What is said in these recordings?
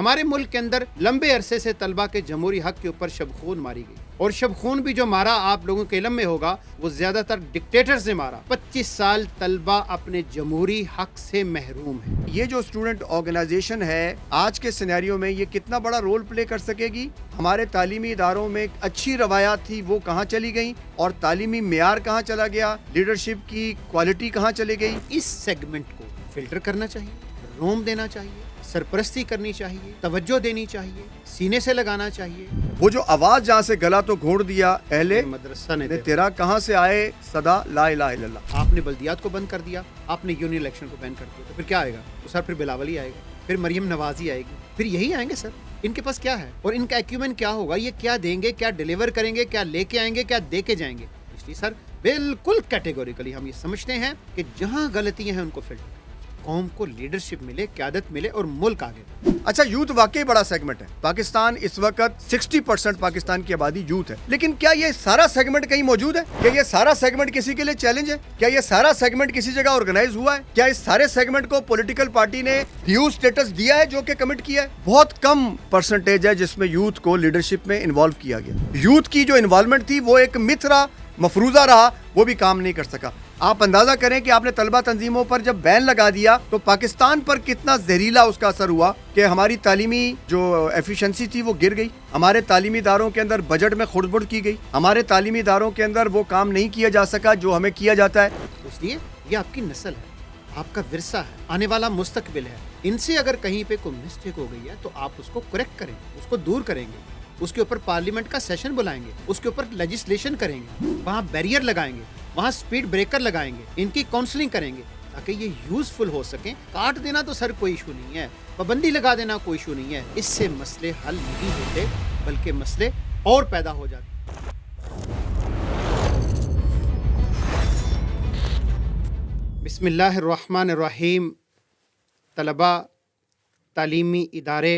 ہمارے ملک کے اندر لمبے عرصے سے طلبہ کے جمہوری حق کے اوپر شب خون ماری گئی، اور شب خون بھی جو مارا آپ لوگوں کے علم میں ہوگا وہ زیادہ تر ڈکٹیٹر سے مارا۔ 25 سال طلبہ اپنے جمہوری حق سے محروم ہیں۔ یہ جو اسٹوڈنٹ آرگنائزیشن ہے آج کے سینیریو میں یہ کتنا بڑا رول پلے کر سکے گی؟ ہمارے تعلیمی اداروں میں اچھی روایات تھی وہ کہاں چلی گئیں، اور تعلیمی معیار کہاں چلا گیا، لیڈرشپ کی کوالٹی کہاں چلی گئی؟ اس سیگمنٹ کو فلٹر کرنا چاہیے، روم دینا چاہیے، سرپرستی کرنی چاہیے، توجہ دینی چاہیے، سینے سے لگانا چاہیے۔ وہ جو آواز جہاں سے گلا تو گھونٹ دیا اہل مدرسہ نے تیرا کہاں سے آئے صدا لا الہ الا اللہ۔ آپ نے بلدیات کو بند کر دیا، آپ نے یونین الیکشن کو بین کر دیا، تو پھر کیا آئے گا؟ تو سر پھر بلاول ہی آئے گا، پھر مریم نوازی آئے گی، پھر یہی آئیں گے سر۔ ان کے پاس کیا ہے اور ان کا ایکیومن کیا ہوگا؟ یہ کیا دیں گے، کیا ڈیلیور کریں گے، کیا لے کے آئیں گے، کیا دے کے جائیں گے؟ اس لیے سر بالکل کیٹیگوریکلی ہم یہ سمجھتے ہیں کہ جہاں غلطیاں ہیں ان کو فلٹر کریں، قوم کو لیڈرشپ ملے، قیادت ملے اور ملک آگے بڑھے۔ اچھا، یوتھ واقعی بڑا سیگمنٹ ہے۔ پاکستان اس وقت 60% پاکستان کی آبادی یوتھ ہے، لیکن کیا یہ سارا سیگمنٹ کہیں موجود ہے؟ کیا یہ سارا سیگمنٹ کسی کے لیے چیلنج ہے؟ کیا یہ سارا سیگمنٹ کسی جگہ آرگنائز ہوا ہے؟ کیا اس سارے سیگمنٹ کو پولیٹیکل پارٹی نے ڈیو سٹیٹس دیا ہے جو کہ کمٹ کیا ہے؟ بہت کم پرسنٹیج ہے جس میں یوتھ کو لیڈرشپ میں انوالو کیا گیا۔ یوتھ کی جو انوالومنٹ تھی وہ ایک متھ رہا، مفروضہ رہا، وہ بھی کام نہیں کر سکا۔ آپ اندازہ کریں کہ آپ نے طلبہ تنظیموں پر جب بین لگا دیا تو پاکستان پر کتنا زہریلا اس کا اثر ہوا کہ ہماری تعلیمی جو ایفیشنسی تھی وہ گر گئی، ہمارے تعلیمی اداروں کے اندر بجٹ میں خرد برد کی گئی، ہمارے تعلیمی اداروں کے اندر وہ کام نہیں کیا جا سکا جو ہمیں کیا جاتا ہے۔ اس لیے یہ آپ کی نسل ہے، آپ کا ورثہ ہے، آنے والا مستقبل ہے۔ ان سے اگر کہیں پہ کوئی مسٹیک ہو گئی ہے تو آپ اس کو کریکٹ کریں گے، اس کو دور کریں گے، اس کے اوپر پارلیمنٹ کا سیشن بلائیں گے، اس کے اوپر لیجسلیشن کریں گے، وہاں بیریئر لگائیں گے، وہاں سپیڈ بریکر لگائیں گے، ان کی کاؤنسلنگ کریں گے تاکہ یہ یوزفل ہو سکیں۔ کاٹ دینا تو سر کوئی ایشو نہیں ہے، پابندی لگا دینا کوئی ایشو نہیں ہے، اس سے مسئلے حل نہیں ہوتے بلکہ مسئلے اور پیدا ہو جاتے۔ بسم اللہ الرحمن الرحیم۔ طلباء، تعلیمی ادارے،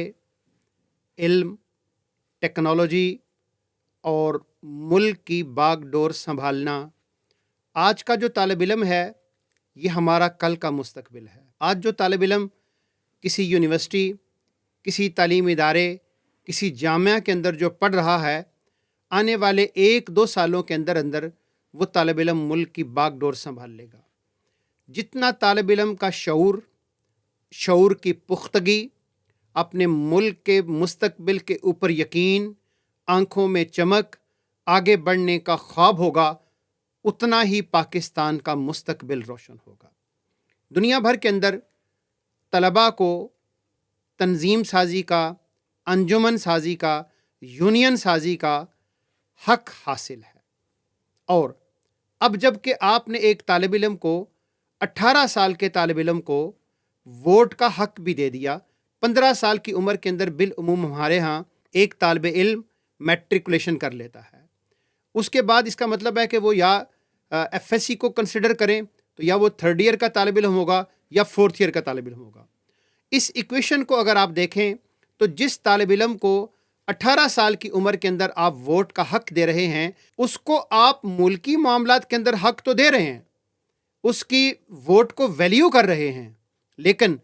علم، ٹیکنالوجی اور ملک کی باغ ڈور سنبھالنا، آج کا جو طالب علم ہے یہ ہمارا کل کا مستقبل ہے۔ آج جو طالب علم کسی یونیورسٹی، کسی تعلیمی ادارے، کسی جامعہ کے اندر جو پڑھ رہا ہے، آنے والے 1-2 سالوں کے اندر اندر وہ طالب علم ملک کی باغ ڈور سنبھال لے گا۔ جتنا طالب علم کا شعور کی پختگی، اپنے ملک کے مستقبل کے اوپر یقین، آنکھوں میں چمک، آگے بڑھنے کا خواب ہوگا، اتنا ہی پاکستان کا مستقبل روشن ہوگا۔ دنیا بھر کے اندر طلباء کو تنظیم سازی کا، انجمن سازی کا، یونین سازی کا حق حاصل ہے، اور اب جب کہ آپ نے ایک طالب علم کو، 18 سال کے طالب علم کو ووٹ کا حق بھی دے دیا۔ 15 سال کی عمر کے اندر بالعموم ہمارے ہاں ایک طالب علم میٹریکولیشن کر لیتا ہے۔ اس کے بعد اس کا مطلب ہے کہ وہ یا ایف ایس سی کو کنسیڈر کریں تو یا وہ 3rd ایئر کا طالب علم ہوگا یا 4th ایئر کا طالب علم ہوگا۔ اس ایکویشن کو اگر آپ دیکھیں تو جس طالب علم کو 18 سال کی عمر کے اندر آپ ووٹ کا حق دے رہے ہیں، اس کو آپ ملکی معاملات کے اندر حق تو دے رہے ہیں، اس کی ووٹ کو ویلیو کر رہے ہیں، لیکن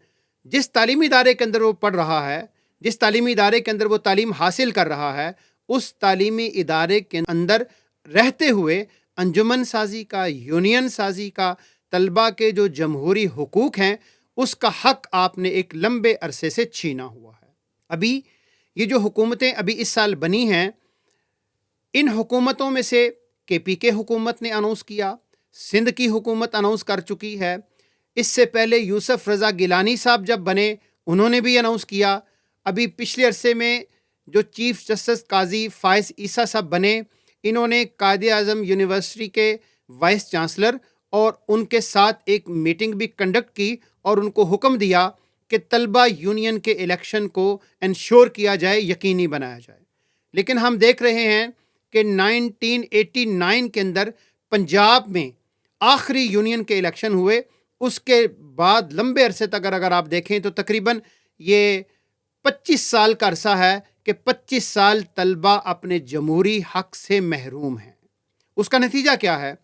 جس تعلیمی ادارے کے اندر وہ پڑھ رہا ہے، جس تعلیمی ادارے کے اندر وہ تعلیم حاصل کر رہا ہے، اس تعلیمی ادارے کے اندر رہتے ہوئے انجمن سازی کا، یونین سازی کا، طلباء کے جو جمہوری حقوق ہیں اس کا حق آپ نے ایک لمبے عرصے سے چھینا ہوا ہے۔ ابھی یہ جو حکومتیں ابھی اس سال بنی ہیں، ان حکومتوں میں سے کے پی کے حکومت نے اناؤنس کیا، سندھ کی حکومت اناؤنس کر چکی ہے، اس سے پہلے یوسف رضا گیلانی صاحب جب بنے انہوں نے بھی اناؤنس کیا، ابھی پچھلے عرصے میں جو چیف جسٹس قاضی فائز عیسیٰ صاحب بنے، انہوں نے قائد اعظم یونیورسٹی کے وائس چانسلر اور ان کے ساتھ ایک میٹنگ بھی کنڈکٹ کی اور ان کو حکم دیا کہ طلبہ یونین کے الیکشن کو انشور کیا جائے، یقینی بنایا جائے۔ لیکن ہم دیکھ رہے ہیں کہ 1989 کے اندر پنجاب میں آخری یونین کے الیکشن ہوئے، اس کے بعد لمبے عرصے تک اگر آپ دیکھیں تو تقریباً یہ 25 سال کا عرصہ ہے کہ 25 سال طلبہ اپنے جمہوری حق سے محروم ہیں۔ اس کا نتیجہ کیا ہے؟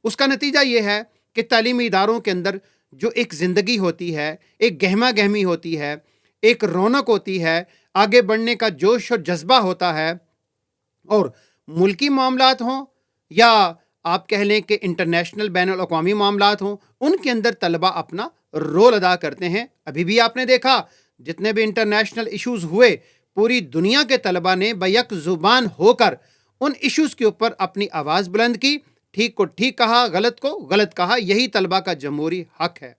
اس کا نتیجہ یہ ہے کہ تعلیمی اداروں کے اندر جو ایک زندگی ہوتی ہے، ایک گہما گہمی ہوتی ہے، ایک رونق ہوتی ہے, آگے بڑھنے کا جوش اور جذبہ ہوتا ہے. اور ملکی معاملات ہوں یا آپ کہہ لیں کہ انٹرنیشنل بین الاقوامی معاملات ہوں, ان کے اندر طلبہ اپنا رول ادا کرتے ہیں. ابھی بھی آپ نے دیکھا جتنے بھی انٹرنیشنل ایشوز ہوئے, پوری دنیا کے طلبہ نے بیک زبان ہو کر ان ایشوز کے اوپر اپنی آواز بلند کی, ٹھیک کو ٹھیک کہا, غلط کو غلط کہا. یہی طلبہ کا جمہوری حق ہے.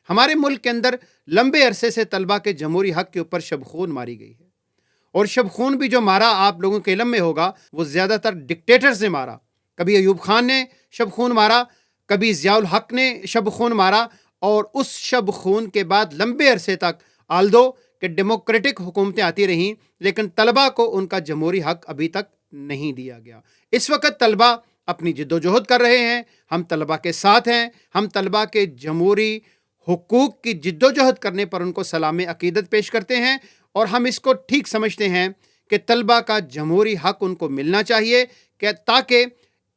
ہمارے ملک کے اندر لمبے عرصے سے طلبہ کے جمہوری حق کے اوپر شب خون ماری گئی ہے, اور شب خون بھی جو مارا آپ لوگوں کے علم میں ہوگا وہ زیادہ تر ڈکٹیٹر سے مارا. کبھی ایوب خان نے شب خون مارا, کبھی ضیاء الحق نے شب خون مارا, اور اس شب خون کے بعد لمبے عرصے تک آلدو کہ ڈیموکریٹک حکومتیں آتی رہیں, لیکن طلبہ کو ان کا جمہوری حق ابھی تک نہیں دیا گیا. اس وقت طلبہ اپنی جد و جہد کر رہے ہیں, ہم طلبہ کے ساتھ ہیں. ہم طلبہ کے جمہوری حقوق کی جد و جہد کرنے پر ان کو سلام عقیدت پیش کرتے ہیں, اور ہم اس کو ٹھیک سمجھتے ہیں کہ طلبہ کا جمہوری حق ان کو ملنا چاہیے, کہ تاکہ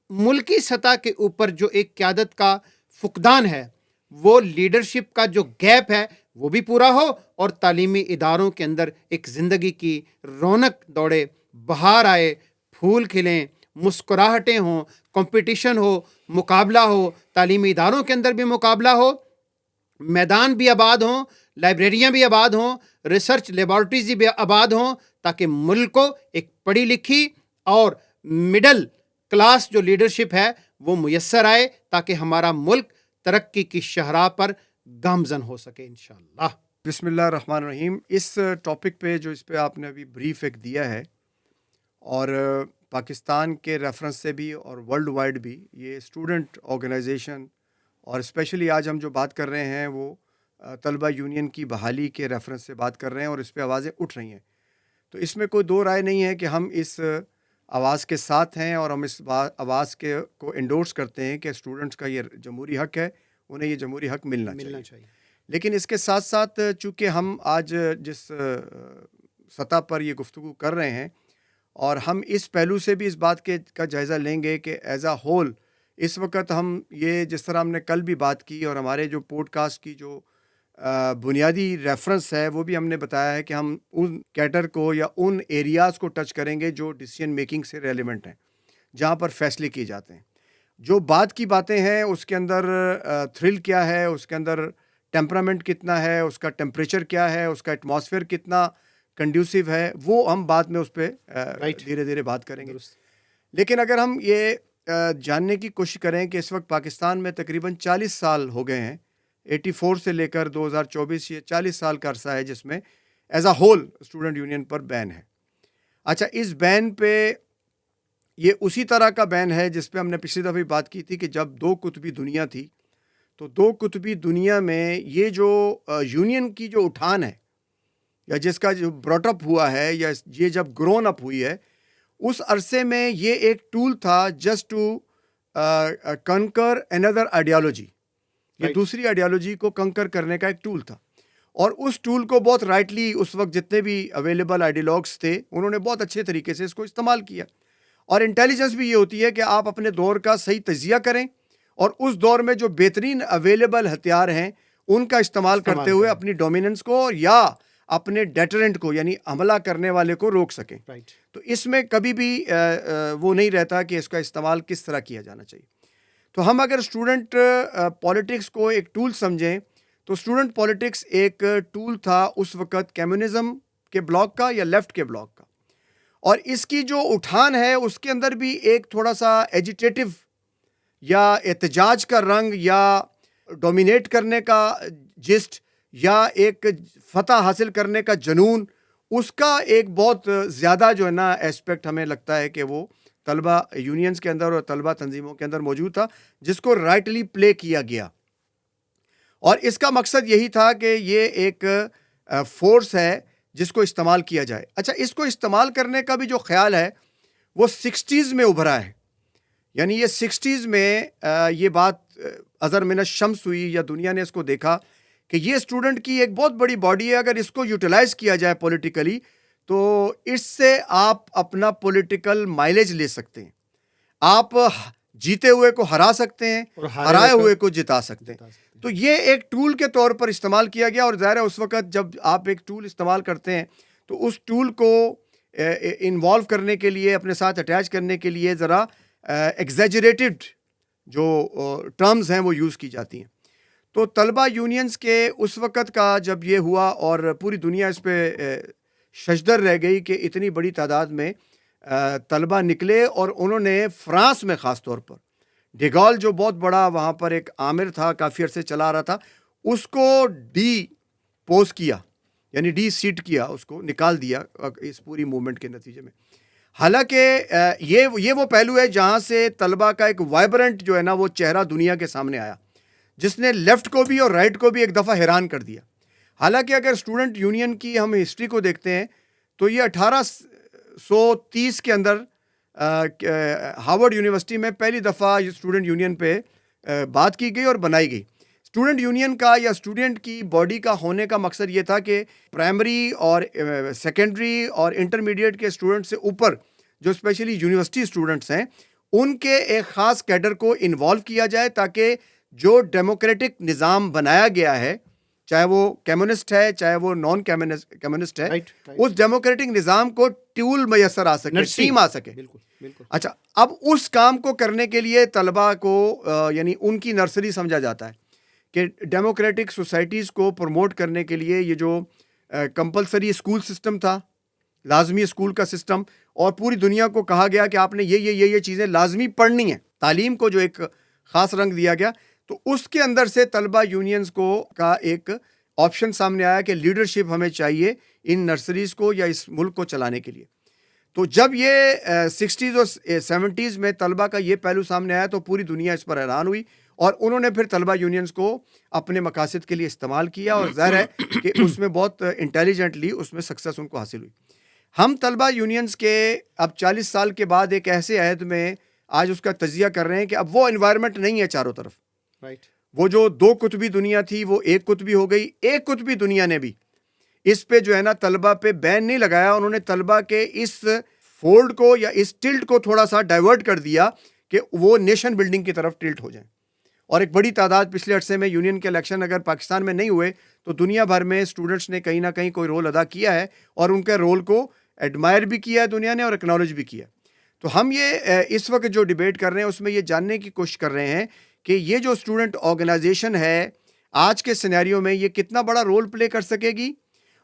ملکی سطح کے اوپر جو ایک قیادت کا فقدان ہے, وہ لیڈرشپ کا جو گیپ ہے وہ بھی پورا ہو, اور تعلیمی اداروں کے اندر ایک زندگی کی رونق دوڑے, بہار آئے, پھول کھلیں, مسکراہٹیں ہوں, کمپٹیشن ہو, مقابلہ ہو. تعلیمی اداروں کے اندر بھی مقابلہ ہو, میدان بھی آباد ہوں, لائبریریاں بھی آباد ہوں, ریسرچ لیبارٹریز بھی آباد ہوں, تاکہ ملک کو ایک پڑھی لکھی اور مڈل کلاس جو لیڈرشپ ہے وہ میسر آئے, تاکہ ہمارا ملک ترقی کی شاہراہ پر گامزن ہو سکے انشاءاللہ. بسم اللہ الرحمن الرحیم. اس ٹاپک پہ جو اس پہ آپ نے ابھی بریف ایک دیا ہے, اور پاکستان کے ریفرنس سے بھی اور ورلڈ وائڈ بھی یہ اسٹوڈنٹ آرگنائزیشن, اور اسپیشلی آج ہم جو بات کر رہے ہیں وہ طلبہ یونین کی بحالی کے ریفرنس سے بات کر رہے ہیں, اور اس پہ آوازیں اٹھ رہی ہیں. تو اس میں کوئی دو رائے نہیں ہے کہ ہم اس آواز کے ساتھ ہیں, اور ہم اس آواز کو انڈورس کرتے ہیں کہ اسٹوڈنٹس کا یہ جمہوری حق ہے, انہیں یہ جمہوری حق ملنا چاہیے. لیکن اس کے ساتھ ساتھ چونکہ ہم آج جس سطح پر یہ گفتگو کر رہے ہیں, اور ہم اس پہلو سے بھی اس بات کا جائزہ لیں گے کہ ایز اے ہول اس وقت ہم یہ جس طرح ہم نے کل بھی بات کی, اور ہمارے جو پوڈ کاسٹ کی جو بنیادی ریفرنس ہے وہ بھی ہم نے بتایا ہے کہ ہم ان کیٹر کو یا ان ایریاز کو ٹچ کریں گے جو ڈیسیژن میکنگ سے ریلیونٹ ہیں, جہاں پر فیصلے کیے جاتے ہیں. جو بات کی باتیں ہیں اس کے اندر تھرل کیا ہے, اس کے اندر ٹیمپرامنٹ کتنا ہے, اس کا ٹیمپریچر کیا ہے, اس کا ایٹماسفیئر کتنا کنڈیوسیو ہے, وہ ہم بعد میں اس پہ دھیرے دھیرے بات کریں گے. لیکن اگر ہم یہ جاننے کی کوشش کریں کہ اس وقت پاکستان میں تقریباً 40 سال ہو گئے ہیں, 84 سے لے کر 2024, یہ 40 سال کا عرصہ ہے جس میں as a whole student union پر بین ہے. اچھا, اس بین پہ یہ اسی طرح کا بین ہے جس پہ ہم نے پچھلی دفعہ بات کی تھی کہ جب 2 قطبی دنیا تھی, تو 2 قطبی دنیا میں یہ جو یونین کی جو اٹھان ہے, یا جس کا جو براٹ اپ ہوا ہے, یا یہ جب گرون اپ ہوئی ہے, اس عرصے میں یہ ایک ٹول تھا جسٹ ٹو کنکر اندر آئیڈیالوجی, یہ دوسری آئیڈیالوجی کو کنکر کرنے کا ایک ٹول تھا. اور اس ٹول کو بہت رائٹلی اس وقت جتنے بھی اویلیبل آئیڈیالوگس تھے انہوں نے بہت اچھے طریقے سے اس کو استعمال کیا. اور انٹیلیجنس بھی یہ ہوتی ہے کہ آپ اپنے دور کا صحیح تجزیہ کریں, اور اس دور میں جو بہترین اویلیبل ہتھیار ہیں ان کا استعمال کرتے ہوئے اپنی ڈومیننس کو یا اپنے ڈیٹرنٹ کو, یعنی حملہ کرنے والے کو روک سکیں. تو اس میں کبھی بھی وہ نہیں رہتا کہ اس کا استعمال کس طرح کیا جانا چاہیے. تو ہم اگر اسٹوڈنٹ پالیٹکس کو ایک ٹول سمجھیں, تو اسٹوڈنٹ پالیٹکس ایک ٹول تھا اس وقت کمیونزم کے بلاک کا یا لیفٹ کے بلاک کا, اور اس کی جو اٹھان ہے اس کے اندر بھی ایک تھوڑا سا ایجیٹیٹو یا احتجاج کا رنگ, یا ڈومینیٹ کرنے کا جسٹ, یا ایک فتح حاصل کرنے کا جنون, اس کا ایک بہت زیادہ جو ہے نا ایسپیکٹ ہمیں لگتا ہے کہ وہ طلبہ یونینز کے اندر اور طلبہ تنظیموں کے اندر موجود تھا, جس کو رائٹلی پلے کیا گیا. اور اس کا مقصد یہی تھا کہ یہ ایک فورس ہے جس کو استعمال کیا جائے. اچھا, اس کو استعمال کرنے کا بھی جو خیال ہے وہ 60s میں ابھرا ہے, یعنی یہ 60s میں یہ بات اظہر من الشمس ہوئی, یا دنیا نے اس کو دیکھا کہ یہ اسٹوڈنٹ کی ایک بہت بڑی باڈی ہے, اگر اس کو یوٹیلائز کیا جائے پولیٹیکلی تو اس سے آپ اپنا پولیٹیکل مائلیج لے سکتے ہیں. آپ جیتے ہوئے کو ہرا سکتے ہیں اور ہرائے ہوئے کو جتا سکتے ہیں. تو یہ ایک ٹول کے طور پر استعمال کیا گیا, اور ظاہر ہے اس وقت جب آپ ایک ٹول استعمال کرتے ہیں تو اس ٹول کو انوالو کرنے کے لیے, اپنے ساتھ اٹیچ کرنے کے لیے ذرا ایگزیجریٹڈ جو ٹرمز ہیں وہ یوز کی جاتی ہیں. تو طلبہ یونینز کے اس وقت کا جب یہ ہوا اور پوری دنیا اس پہ ششدر رہ گئی کہ اتنی بڑی تعداد میں طلبہ نکلے, اور انہوں نے فرانس میں خاص طور پر ڈیگال جو بہت بڑا وہاں پر ایک آمر تھا, کافی عرصے چلا رہا تھا, اس کو ڈی پوز کیا, یعنی ڈی سیٹ کیا, اس کو نکال دیا اس پوری موومنٹ کے نتیجے میں. حالانکہ یہ وہ پہلو ہے جہاں سے طلبہ کا ایک وائبرنٹ جو ہے نا وہ چہرہ دنیا کے سامنے آیا, جس نے لیفٹ کو بھی اور رائٹ کو بھی ایک دفعہ حیران کر دیا. حالانکہ اگر اسٹوڈنٹ یونین کی ہم ہسٹری کو دیکھتے ہیں تو یہ 1830 کے اندر ہارورڈ یونیورسٹی میں پہلی دفعہ اسٹوڈنٹ یونین پہ بات کی گئی اور بنائی گئی. اسٹوڈنٹ یونین کا یا اسٹوڈنٹ کی باڈی کا ہونے کا مقصد یہ تھا کہ پرائمری اور سیکنڈری اور انٹرمیڈیٹ کے اسٹوڈنٹ سے اوپر جو اسپیشلی یونیورسٹی اسٹوڈنٹس ہیں ان کے ایک خاص کیڈر کو انوالو کیا جائے, تاکہ جو ڈیموکریٹک نظام بنایا گیا ہے, چاہے وہ کمیونسٹ ہے چاہے وہ نان کمیونسٹ ہے, اس ڈیموکریٹک نظام کو ٹول میسر آ سکے, ٹیم آ سکے. اچھا, اب اس کام کو کرنے کے لیے طلبہ کو یعنی ان کی نرسری سمجھا جاتا ہے کہ ڈیموکریٹک سوسائٹیز کو پروموٹ کرنے کے لیے یہ جو کمپلسری اسکول سسٹم تھا, لازمی اسکول کا سسٹم, اور پوری دنیا کو کہا گیا کہ آپ نے یہ چیزیں لازمی پڑھنی ہیں, تعلیم کو جو ایک خاص رنگ دیا گیا, تو اس کے اندر سے طلبہ یونینز کو کا ایک آپشن سامنے آیا کہ لیڈرشپ ہمیں چاہیے ان نرسریز کو یا اس ملک کو چلانے کے لیے. تو جب یہ 60s اور 70s میں طلبہ کا یہ پہلو سامنے آیا تو پوری دنیا اس پر حیران ہوئی, اور انہوں نے پھر طلبہ یونینز کو اپنے مقاصد کے لیے استعمال کیا, اور ظاہر ہے کہ اس میں بہت انٹیلیجنٹلی اس میں سکسیس ان کو حاصل ہوئی. ہم طلبہ یونینز کے اب 40 سال کے بعد ایک ایسے عہد میں آج اس کا تجزیہ کر رہے ہیں کہ اب وہ انوائرمنٹ نہیں ہے چاروں طرف. وہ جو 2 قطبی دنیا تھی وہ 1 قطبی ہو گئی. 1 قطبی دنیا نے بھی اس پہ جو ہے نا طلبہ پہ بین نہیں لگایا, انہوں نے طلبہ کے اس فولڈ کو یا اس ٹلٹ کو تھوڑا سا ڈائیورٹ کر دیا کہ وہ نیشن بلڈنگ کی طرف ٹلٹ ہو جائیں. اور ایک بڑی تعداد پچھلے عرصے میں یونین کے الیکشن اگر پاکستان میں نہیں ہوئے تو دنیا بھر میں اسٹوڈنٹس نے کہیں نہ کہیں کوئی رول ادا کیا ہے, اور ان کے رول کو ایڈمائر بھی کیا ہے دنیا نے اور اکنالج بھی کیا. تو ہم یہ اس وقت جو ڈیبیٹ کر رہے ہیں اس میں یہ جاننے کی کوشش کر رہے ہیں کہ یہ جو اسٹوڈنٹ آرگنائزیشن ہے آج کے سینیریو میں یہ کتنا بڑا رول پلے کر سکے گی,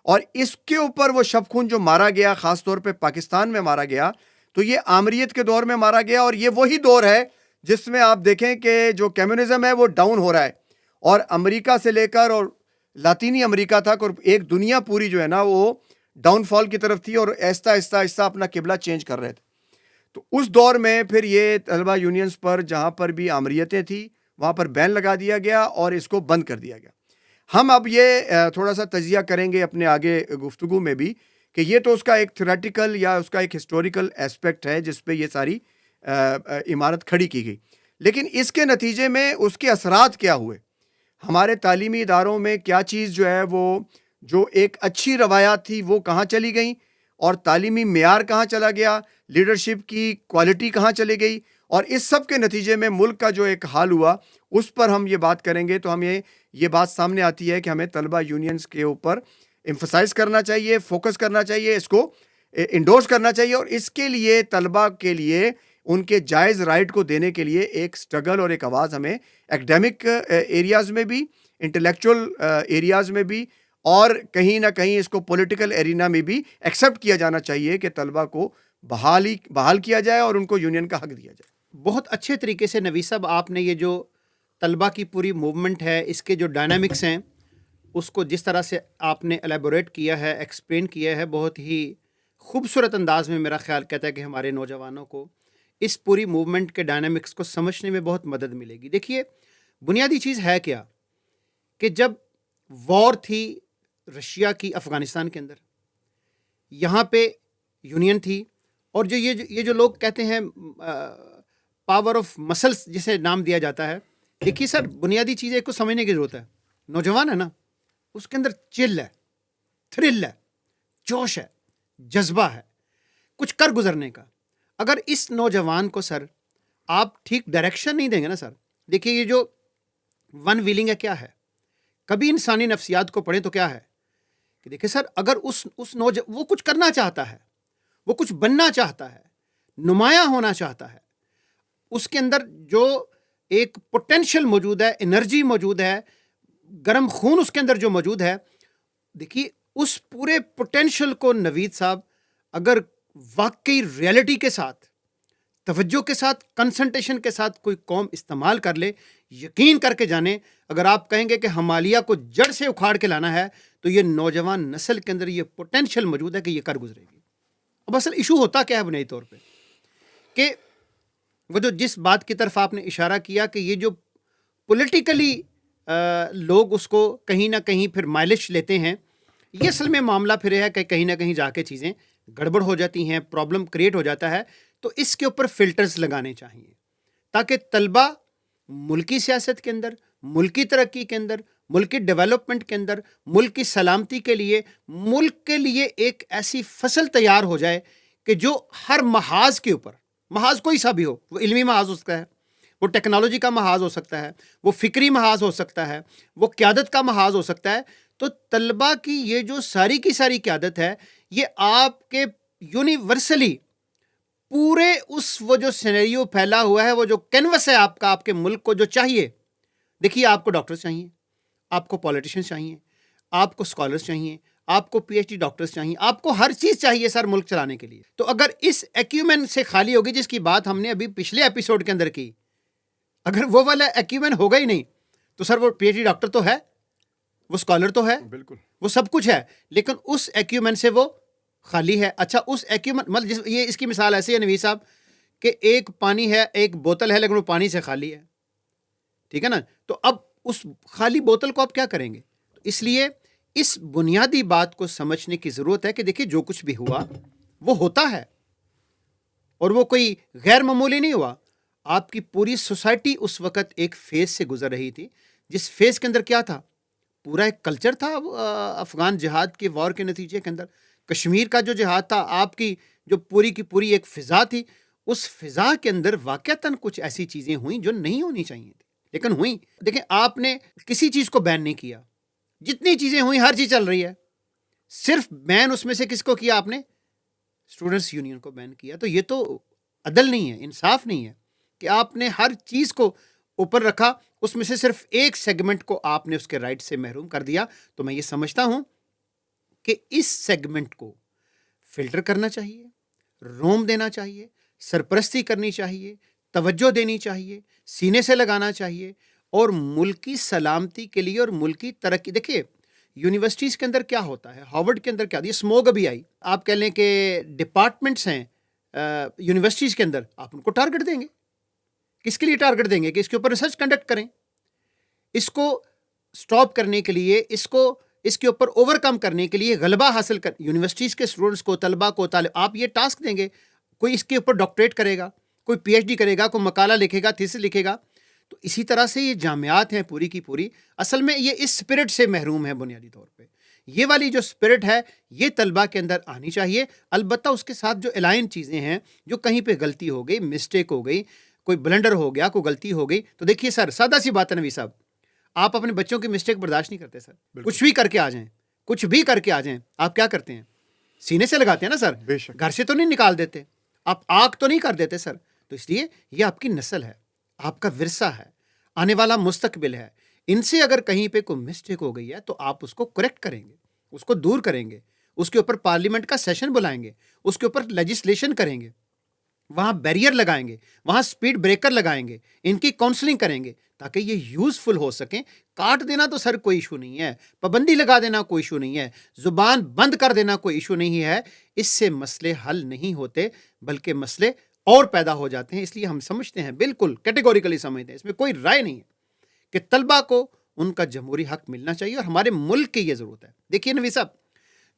اور اس کے اوپر وہ شب خون جو مارا گیا خاص طور پہ پاکستان میں مارا گیا, تو یہ آمریت کے دور میں مارا گیا, اور یہ وہی دور ہے جس میں آپ دیکھیں کہ جو کمیونزم ہے وہ ڈاؤن ہو رہا ہے, اور امریکہ سے لے کر اور لاطینی امریکہ تک اور ایک دنیا پوری جو ہے نا وہ ڈاؤن فال کی طرف تھی, اور آہستہ آہستہ اپنا قبلہ چینج کر رہے تھے. تو اس دور میں پھر یہ طلبہ یونینز پر جہاں پر بھی آمریتیں تھیں وہاں پر بین لگا دیا گیا اور اس کو بند کر دیا گیا. ہم اب یہ تھوڑا سا تجزیہ کریں گے اپنے آگے گفتگو میں بھی کہ یہ تو اس کا ایک تھیوریٹیکل یا اس کا ایک ہسٹوریکل ایسپیکٹ ہے جس پہ یہ ساری عمارت کھڑی کی گئی, لیکن اس کے نتیجے میں اس کے اثرات کیا ہوئے, ہمارے تعلیمی اداروں میں کیا چیز جو ہے وہ جو ایک اچھی روایات تھی وہ کہاں چلی گئیں, اور تعلیمی معیار کہاں چلا گیا, لیڈرشپ کی کوالٹی کہاں چلی گئی, اور اس سب کے نتیجے میں ملک کا جو ایک حال ہوا اس پر ہم یہ بات کریں گے. تو ہمیں یہ بات سامنے آتی ہے کہ ہمیں طلبہ یونینز کے اوپر ایمفسائز کرنا چاہیے, فوکس کرنا چاہیے, اس کو انڈورس کرنا چاہیے, اور اس کے لیے طلبہ کے لیے ان کے جائز رائٹ کو دینے کے لیے ایک سٹرگل اور ایک آواز ہمیں ایکڈیمک ایریاز میں بھی, انٹلیکچوئل ایریاز میں بھی, اور کہیں نہ کہیں اس کو پولیٹیکل ایرینا میں بھی ایکسیپٹ کیا جانا چاہیے کہ طلبہ کو بحال کیا جائے اور ان کو یونین کا حق دیا جائے. بہت اچھے طریقے سے نویس صاحب آپ نے یہ جو طلبہ کی پوری موومنٹ ہے اس کے جو ڈائنامکس ہیں اس کو جس طرح سے آپ نے الیبوریٹ کیا ہے, ایکسپلین کیا ہے, بہت ہی خوبصورت انداز میں میرا خیال کہتا ہے کہ ہمارے نوجوانوں کو اس پوری موومنٹ کے ڈائنامکس کو سمجھنے میں بہت مدد ملے گی. دیکھیے بنیادی چیز ہے کیا کہ جب وار تھی رشیا کی افغانستان کے اندر, یہاں پہ یونین تھی, اور جو یہ جو لوگ کہتے ہیں پاور آف مسلس جسے نام دیا جاتا ہے, دیکھیے سر بنیادی چیز ایک کو سمجھنے کی ضرورت ہے. نوجوان ہے نا, اس کے اندر چل ہے, تھرل ہے, جوش ہے, جذبہ ہے کچھ کر گزرنے کا. اگر اس نوجوان کو سر آپ ٹھیک ڈائریکشن نہیں دیں گے نا سر. دیکھیے یہ جو ون ویلنگ ہے کیا ہے, کبھی انسانی نفسیات کو پڑھیں تو کیا ہے کہ دیکھیں سر, اگر اس نوجوان وہ کچھ کرنا چاہتا ہے, وہ کچھ بننا چاہتا ہے, نمایاں ہونا چاہتا ہے, اس کے اندر جو ایک پوٹینشل موجود ہے, انرجی موجود ہے, گرم خون اس کے اندر جو موجود ہے, دیکھیے اس پورے پوٹینشل کو نوید صاحب اگر واقعی ریئلٹی کے ساتھ, توجہ کے ساتھ, کنسنٹریشن کے ساتھ کوئی قوم استعمال کر لے, یقین کر کے جانیں, اگر آپ کہیں گے کہ ہمالیہ کو جڑ سے اکھاڑ کے لانا ہے تو یہ نوجوان نسل کے اندر یہ پوٹینشل موجود ہے کہ یہ کر گزرے گی. اب اصل ایشو ہوتا کیا ہے بنیادی طور پہ کہ وہ جو جس بات کی طرف آپ نے اشارہ کیا کہ یہ جو پولیٹیکلی لوگ اس کو کہیں نہ کہیں پھر مائلش لیتے ہیں, یہ اصل میں معاملہ پھر ہے کہ کہیں نہ کہیں جا کے چیزیں گڑبڑ ہو جاتی ہیں, پرابلم کریٹ ہو جاتا ہے. تو اس کے اوپر فلٹرز لگانے چاہیے تاکہ طلبہ ملکی سیاست کے اندر, ملکی ترقی کے اندر, ملکی ڈیولپمنٹ کے اندر, ملک کی سلامتی کے لیے, ملک کے لیے ایک ایسی فصل تیار ہو جائے کہ جو ہر محاذ کے اوپر, محاذ کوئی سا بھی ہو, وہ علمی محاذ ہو سکتا ہے, وہ ٹیکنالوجی کا محاذ ہو سکتا ہے, وہ فکری محاذ ہو سکتا ہے, وہ قیادت کا محاذ ہو سکتا ہے. تو طلبہ کی یہ جو ساری کی ساری قیادت ہے, یہ آپ کے یونیورسلی پورے اس وہ جو سینیریو پھیلا ہوا ہے, وہ جو کینوس ہے آپ کا, آپ کے ملک کو جو چاہیے. دیکھیے آپ کو ڈاکٹرز چاہیے, آپ کو پولیٹیشینز چاہیے, آپ کو اسکالرز چاہیے, آپ کو پی ایچ ڈی ڈاکٹرز چاہیے, آپ کو ہر چیز چاہیے سر ملک چلانے کے لیے. تو اگر اس ایکیومن سے خالی ہوگی, جس کی بات ہم نے ابھی پچھلے ایپیسوڈ کے اندر کی, اگر وہ والا ایکیومن ہوگا ہی نہیں تو سر وہ پی ایچ ڈی ڈاکٹر تو ہے, وہ اسکالر تو ہے, بالکل وہ سب کچھ ہے, لیکن اس ایکیومن سے وہ خالی ہے. اچھا اس ایکیومن مطلب یہ اس کی مثال ایسی ہے نوید صاحب کہ ایک پانی ہے, ایک بوتل ہے, لیکن وہ پانی سے خالی ہے, ٹھیک ہے نا. تو اب اس خالی بوتل کو آپ کیا کریں گے؟ اس لیے اس بنیادی بات کو سمجھنے کی ضرورت ہے کہ دیکھیے جو کچھ بھی ہوا وہ ہوتا ہے, اور وہ کوئی غیر معمولی نہیں ہوا. آپ کی پوری سوسائٹی اس وقت ایک فیز سے گزر رہی تھی, جس فیز کے اندر کیا تھا, پورا ایک کلچر تھا افغان جہاد کے وار کے نتیجے کے اندر. کشمیر کا جو جہاد تھا, آپ کی جو پوری کی پوری ایک فضا تھی, اس فضا کے اندر واقعتاً کچھ ایسی چیزیں ہوئیں جو نہیں ہونی چاہیے تھی, لیکن ہوئیں. دیکھیں آپ نے کسی چیز کو بین نہیں کیا, جتنی چیزیں ہوئیں ہر چیز چل رہی ہے, صرف بین اس میں سے کس کو کیا آپ نے؟ اسٹوڈنٹس یونین کو بین کیا. تو یہ تو عدل نہیں ہے, انصاف نہیں ہے کہ آپ نے ہر چیز کو اوپر رکھا, اس میں سے صرف ایک سیگمنٹ کو آپ نے اس کے رائٹ سے محروم کر دیا. تو میں یہ سمجھتا ہوں کہ اس سیگمنٹ کو فلٹر کرنا چاہیے, روم دینا چاہیے, سرپرستی کرنی چاہیے, توجہ دینی چاہیے, سینے سے لگانا چاہیے, اور ملکی سلامتی کے لیے اور ملکی ترقی. دیکھیے یونیورسٹیز کے اندر کیا ہوتا ہے, ہارورڈ کے اندر کیا ہوتا ہے, یہ اسموگ ابھی آئی, آپ کہہ لیں کہ ڈپارٹمنٹس ہیں یونیورسٹیز کے اندر, آپ ان کو ٹارگٹ دیں گے. کس کے لیے ٹارگٹ دیں گے؟ کہ اس کے اوپر ریسرچ کنڈکٹ کریں, اس کو سٹاپ کرنے کے لیے, اس کے اوپر اوور کم کرنے کے لیے, غلبہ حاصل کر یونیورسٹیز کے اسٹوڈنٹس کو, طلبہ کو, آپ یہ ٹاسک دیں گے. کوئی اس کے اوپر ڈاکٹریٹ کرے گا, کوئی پی ایچ ڈی کرے گا, کوئی مقالہ لکھے گا, تھیسس لکھے گا. تو اسی طرح سے یہ جامعات ہیں پوری کی پوری, اصل میں یہ اس اسپرٹ سے محروم ہے بنیادی طور پہ. یہ والی جو اسپرٹ ہے یہ طلبہ کے اندر آنی چاہیے. البتہ اس کے ساتھ جو الائن چیزیں ہیں, جو کہیں پہ غلطی ہو گئی, مسٹیک ہو گئی, کوئی بلنڈر ہو گیا, کوئی غلطی ہو گئی, تو دیکھیے سر سادہ سی بات ہے نوید صاحب, آپ اپنے بچوں کی مسٹیک برداشت نہیں کرتے سر. کچھ بھی کر کے آ جائیں, کچھ بھی کر کے آ جائیں, آپ کیا کرتے ہیں؟ سینے سے لگاتے ہیں نا سر, گھر سے تو نہیں نکال دیتے, آپ آگ تو نہیں کر دیتے سر. تو اس لیے یہ آپ کی نسل ہے, آپ کا ورثہ ہے, آنے والا مستقبل ہے. ان سے اگر کہیں پہ کوئی مسٹیک ہو گئی ہے تو آپ اس کو کریکٹ کریں گے, اس کو دور کریں گے, اس کے اوپر پارلیمنٹ کا سیشن بلائیں گے, اس کے اوپر لیجسلیشن کریں گے, وہاں بیریئر لگائیں گے, وہاں سپیڈ بریکر لگائیں گے, ان کی کاؤنسلنگ کریں گے تاکہ یہ یوزفل ہو سکیں. کاٹ دینا تو سر کوئی ایشو نہیں ہے, پابندی لگا دینا کوئی ایشو نہیں ہے, زبان بند کر دینا کوئی ایشو نہیں ہے. اس سے مسئلے حل نہیں ہوتے بلکہ مسئلے اور پیدا ہو جاتے ہیں. اس لیے ہم سمجھتے ہیں, بالکل کیٹیگوریکلی سمجھتے ہیں, اس میں کوئی رائے نہیں ہے کہ طلبہ کو ان کا جمہوری حق ملنا چاہیے, اور ہمارے ملک کی یہ ضرورت ہے. دیکھیے نوید صاحب,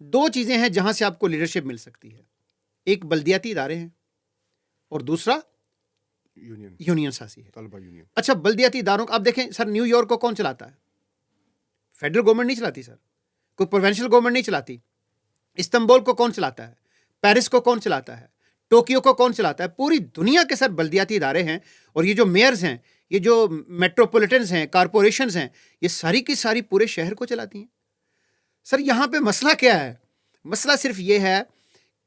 دو چیزیں ہیں جہاں سے آپ کو لیڈرشپ مل سکتی ہے, ایک بلدیاتی ادارے ہیں اور دوسرا یونین سازی ہے, طلبہ یونین. اچھا بلدیاتی اداروں کا آپ دیکھیں سر, نیو یارک کو کون چلاتا ہے؟ فیڈرل گورنمنٹ نہیں چلاتی سر, کوئی پروونشل گورنمنٹ نہیں چلاتی. استنبول کو کون چلاتا ہے؟ پیرس کو کون چلاتا ہے؟ ٹوکیو کو کون چلاتا ہے؟ پوری دنیا کے سر بلدیاتی ادارے ہیں، اور یہ جو میئرز ہیں، یہ جو میٹروپولیٹنز ہیں، کارپوریشنز ہیں، یہ ساری کی ساری پورے شہر کو چلاتی ہیں۔ سر یہاں پہ مسئلہ کیا ہے؟ مسئلہ صرف یہ ہے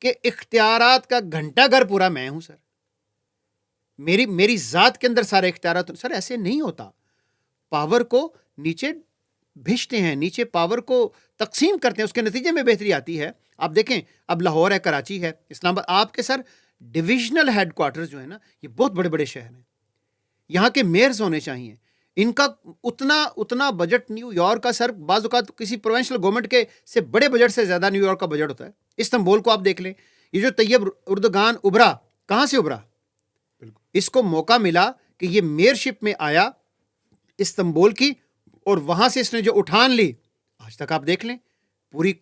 کہ اختیارات کا گھنٹہ گھر پورا میں ہوں سر، میری ذات کے اندر سارے اختیارات۔ سر ایسے نہیں ہوتا، پاور کو نیچے بھیجتے ہیں، نیچے پاور کو تقسیم کرتے ہیں، اس کے نتیجے میں بہتری آتی ہے۔ آپ دیکھیں اب لاہور ہے، کراچی ہے، اسلام آباد، آپ کے سر ڈویژنل ہیڈ کوارٹرز جو ہے نا، یہ بہت بڑے بڑے شہر ہیں، یہاں کے میئرز ہونے چاہیے، ان کا اتنا بجٹ نیو یارک کا سر بعض اوقات کسی پروونشل گورنمنٹ کے سے بڑے بجٹ سے زیادہ نیو یارک کا بجٹ ہوتا ہے۔ استنبول کو آپ دیکھ لیں، یہ جو طیب اردگان ابھرا، کہاں سے ابھرا؟ اس کو موقع ملا کہ یہ میئرشپ میں آیا استنبول کی، اور وہاں سے اس نے جو اٹھان لی، آج تک آپ دیکھ لیں پوری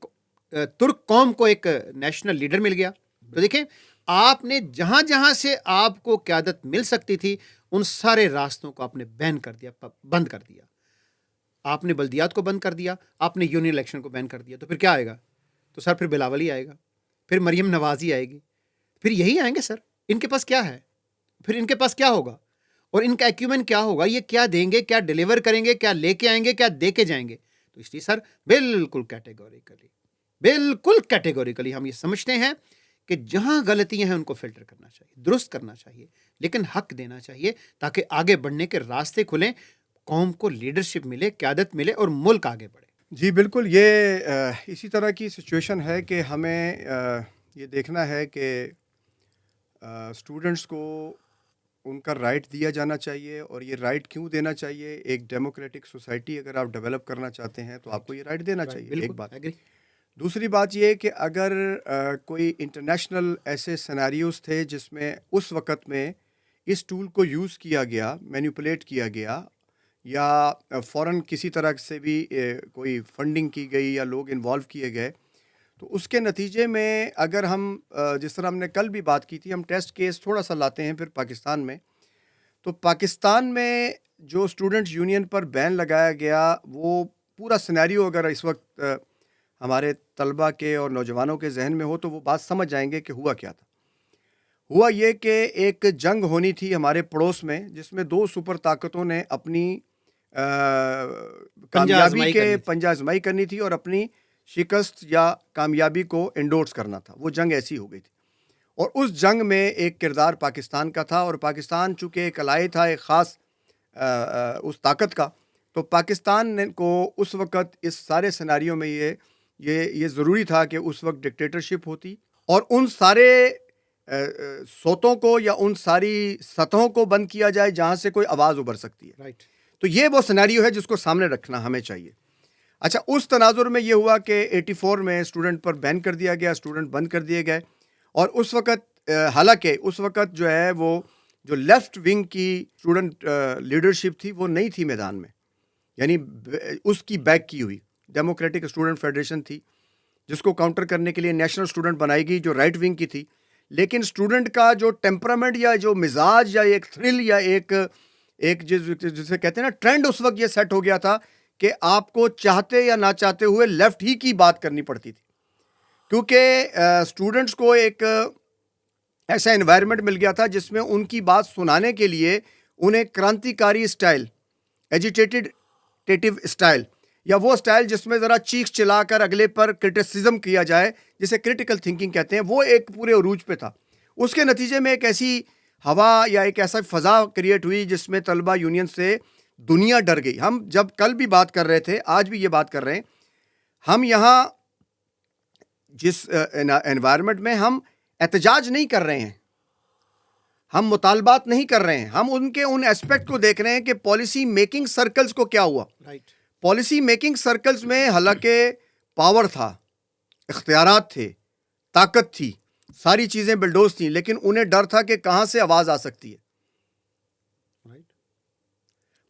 ترک قوم کو ایک نیشنل لیڈر مل گیا۔ تو دیکھیں آپ نے جہاں جہاں سے آپ کو قیادت مل سکتی تھی، ان سارے راستوں کو آپ نے بند کر دیا۔ آپ نے بلدیات کو بند کر دیا، آپ نے یونین الیکشن کو بین کر دیا، تو پھر کیا آئے گا؟ تو سر پھر بلاول ہی آئے گا، پھر مریم نوازی آئے گی، پھر یہی آئیں گے سر۔ ان کے پاس کیا ہے؟ پھر ان کے پاس کیا ہوگا؟ اور ان کا ایکیومن کیا ہوگا؟ یہ کیا دیں گے، کیا ڈیلیور کریں گے، کیا لے کے آئیں گے، کیا دے کے جائیں گے؟ تو اس لیے سر بالکل کیٹیگوریکلی ہم یہ سمجھتے ہیں کہ جہاں غلطیاں ہیں ان کو فلٹر کرنا چاہیے، درست کرنا چاہیے، لیکن حق دینا چاہیے تاکہ آگے بڑھنے کے راستے کھلیں، قوم کو لیڈرشپ ملے، قیادت ملے، اور ملک آگے بڑھے۔ جی بالکل، یہ اسی طرح کی سچویشن ہے کہ ہمیں یہ دیکھنا ہے کہ اسٹوڈنٹس کو ان کا رائٹ دیا جانا چاہیے، اور یہ رائٹ کیوں دینا چاہیے؟ ایک ڈیموکریٹک سوسائٹی اگر آپ ڈیولپ کرنا چاہتے ہیں تو آپ کو یہ رائٹ دینا چاہیے، ایک بات۔ دوسری بات یہ کہ اگر کوئی انٹرنیشنل ایسے سیناریوز تھے جس میں اس وقت میں اس ٹول کو یوز کیا گیا، مینیپولیٹ کیا گیا، یا فوراً کسی طرح سے بھی کوئی فنڈنگ کی گئی یا لوگ انوالو کیے گئے، تو اس کے نتیجے میں اگر ہم جس طرح ہم نے کل بھی بات کی تھی، ہم ٹیسٹ کیس تھوڑا سا لاتے ہیں پھر پاکستان میں، تو پاکستان میں جو اسٹوڈنٹ یونین پر بین لگایا گیا، وہ پورا سینیریو اگر اس وقت ہمارے طلبہ کے اور نوجوانوں کے ذہن میں ہو تو وہ بات سمجھ جائیں گے کہ ہوا کیا تھا۔ ہوا یہ کہ ایک جنگ ہونی تھی ہمارے پڑوس میں، جس میں دو سپر طاقتوں نے اپنی کامیابی کے پنجہ آزمائی کرنی تھی اور اپنی شکست یا کامیابی کو انڈورس کرنا تھا۔ وہ جنگ ایسی ہو گئی تھی، اور اس جنگ میں ایک کردار پاکستان کا تھا، اور پاکستان چونکہ ایک الائی تھا ایک خاص اس طاقت کا، تو پاکستان کو اس وقت اس سارے سیناریو میں یہ ضروری تھا کہ اس وقت ڈکٹیٹرشپ ہوتی، اور ان سارے صوتوں کو یا ان ساری سطحوں کو بند کیا جائے جہاں سے کوئی آواز ابھر سکتی ہے۔ تو یہ وہ سیناریو ہے جس کو سامنے رکھنا ہمیں چاہیے۔ اچھا، اس تناظر میں یہ ہوا کہ 84 میں اسٹوڈنٹ پر بین کر دیا گیا، اسٹوڈنٹ بند کر دیے گئے، اور اس وقت حالانکہ اس وقت جو ہے وہ جو لیفٹ ونگ کی اسٹوڈنٹ لیڈرشپ تھی وہ نہیں تھی میدان میں، یعنی اس کی بیک کی ہوئی ڈیموکریٹک اسٹوڈنٹ فیڈریشن تھی، جس کو کاؤنٹر کرنے کے لیے نیشنل اسٹوڈنٹ بنائی گئی جو رائٹ ونگ کی تھی۔ لیکن اسٹوڈنٹ کا جو ٹیمپرامنٹ یا جو مزاج یا ایک تھرل یا ایک جسے کہتے ہیں نا ٹرینڈ، اس وقت یہ سیٹ ہو گیا تھا کہ آپ کو چاہتے یا نہ چاہتے ہوئے لیفٹ ہی کی بات کرنی پڑتی تھی، کیونکہ اسٹوڈنٹس کو ایک ایسا انوائرمنٹ مل گیا تھا جس میں ان کی بات سنانے کے لیے انہیں کرانتیکاری اسٹائل، ایجیٹیٹو اسٹائل، یا وہ اسٹائل جس میں ذرا چیخ چلا کر اگلے پر کرٹیسزم کیا جائے، جسے کرٹیکل تھنکنگ کہتے ہیں، وہ ایک پورے عروج پہ تھا۔ اس کے نتیجے میں ایک ایسی ہوا یا ایک ایسا فضا کریٹ ہوئی جس میں طلبہ یونین سے دنیا ڈر گئی۔ ہم جب کل بھی بات کر رہے تھے، آج بھی یہ بات کر رہے ہیں، ہم یہاں جس انوائرمنٹ میں ہم احتجاج نہیں کر رہے ہیں، ہم مطالبات نہیں کر رہے ہیں، ہم ان ایسپیکٹ کو دیکھ رہے ہیں کہ پالیسی میکنگ سرکلز کو کیا ہوا۔ پالیسی میکنگ سرکلز میں حالانکہ پاور تھا، اختیارات تھے، طاقت تھی، ساری چیزیں بلڈوز تھیں، لیکن انہیں ڈر تھا کہ کہاں سے آواز آ سکتی ہے۔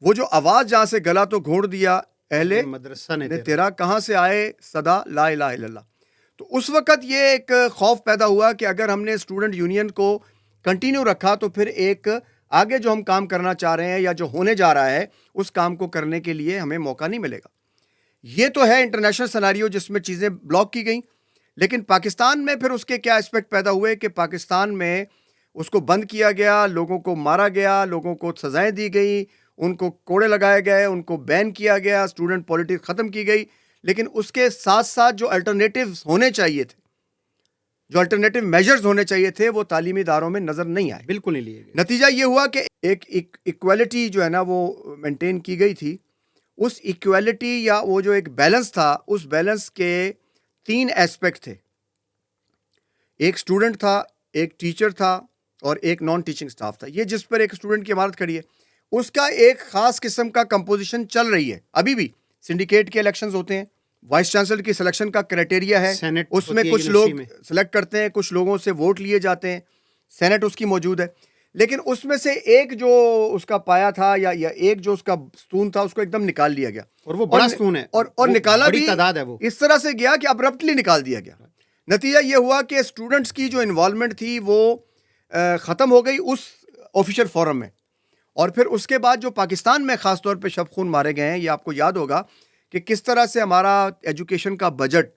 وہ جو آواز جہاں سے گلا تو گھونٹ دیا اہل مدرسہ نے تیرا، کہاں سے آئے صدا لا الہ الا اللہ۔ تو اس وقت یہ ایک خوف پیدا ہوا کہ اگر ہم نے اسٹوڈنٹ یونین کو کنٹینیو رکھا تو پھر ایک آگے جو ہم کام کرنا چاہ رہے ہیں یا جو ہونے جا رہا ہے اس کام کو کرنے کے لیے ہمیں موقع نہیں ملے گا۔ یہ تو ہے انٹرنیشنل سیناریو جس میں چیزیں بلاک کی گئیں، لیکن پاکستان میں پھر اس کے کیا اسپیکٹ پیدا ہوئے کہ پاکستان میں اس کو بند کیا گیا, لوگوں کو مارا گیا, لوگوں کو سزائیں دی گئی, ان کو کوڑے لگائے گئے, ان کو بین کیا گیا, اسٹوڈنٹ پالیٹکس ختم کی گئی. لیکن اس کے ساتھ ساتھ جو الٹرنیٹیوز ہونے چاہیے تھے, جو الٹرنیٹیو میجرز ہونے چاہیے تھے, وہ تعلیمی اداروں میں نظر نہیں آئے, بالکل نہیں لیے گئے. نتیجہ یہ ہوا کہ ایک ایکویلٹی جو ہے نا وہ مینٹین کی گئی تھی. اس ایکویلٹی یا وہ جو ایک بیلنس تھا, اس بیلنس کے 3 ایسپیکٹ تھے. ایک اسٹوڈنٹ تھا, ایک ٹیچر تھا, اور ایک نان ٹیچنگ سٹاف تھا. یہ جس پر ایک اسٹوڈنٹ کی عمارت کھڑی ہے, اس کا ایک خاص قسم کا کمپوزیشن چل رہی ہے ابھی بھی. سنڈیکیٹ کے الیکشنز ہوتے ہیں, وائس چانسلر کی سلیکشن کا کرائٹیریا ہے, اس میں کچھ لوگ سلیکٹ کرتے ہیں, کچھ لوگوں سے ووٹ لیے جاتے ہیں, سینٹ اس کی موجود ہے. لیکن اس میں سے ایک جو اس کا پایا تھا یا ایک جو اس کا ستون تھا, اس کو ایک دم نکال لیا گیا, اور وہ بڑا ستون ہے, اور نکالا بھی تعداد ہے, وہ اس طرح سے گیا کہ ابرپٹلی نکال دیا گیا. نتیجہ یہ ہوا کہ اسٹوڈنٹس کی جو انوالومنٹ تھی وہ ختم ہو گئی اس آفیشیل فورم میں. اور پھر اس کے بعد جو پاکستان میں خاص طور پہ شب خون مارے گئے ہیں, یہ آپ کو یاد ہوگا کہ کس طرح سے ہمارا ایجوکیشن کا بجٹ,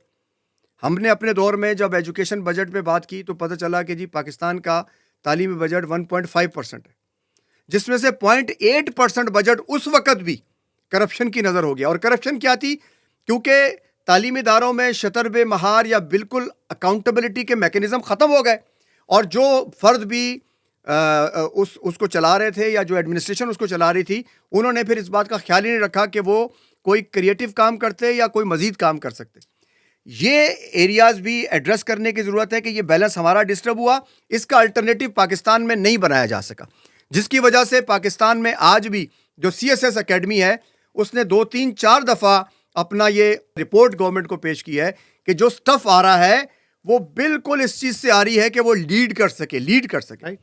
ہم نے اپنے دور میں جب ایجوکیشن بجٹ پہ بات کی تو پتہ چلا کہ جی پاکستان کا تعلیمی بجٹ 1.5% ہے, جس میں سے 0.8% بجٹ اس وقت بھی کرپشن کی نظر ہو گیا. اور کرپشن کیا تھی؟ کیونکہ تعلیمی اداروں میں شطر بے مہار یا بالکل اکاؤنٹیبلٹی کے میکینزم ختم ہو گئے, اور جو فرد بھی اس کو چلا رہے تھے یا جو ایڈمنسٹریشن اس کو چلا رہی تھی, انہوں نے پھر اس بات کا خیال ہی نہیں رکھا کہ وہ کوئی کریٹیو کام کرتے یا کوئی مزید کام کر سکتے. یہ ایریاز بھی ایڈریس کرنے کی ضرورت ہے کہ یہ بیلنس ہمارا ڈسٹرب ہوا, اس کا الٹرنیٹیو پاکستان میں نہیں بنایا جا سکا, جس کی وجہ سے پاکستان میں آج بھی جو CSS اکیڈمی ہے, اس نے 2 3 4 دفعہ اپنا یہ رپورٹ گورنمنٹ کو پیش کی ہے کہ جو سٹف آ رہا ہے وہ بالکل اس چیز سے آ رہی ہے کہ وہ لیڈ کر سکے.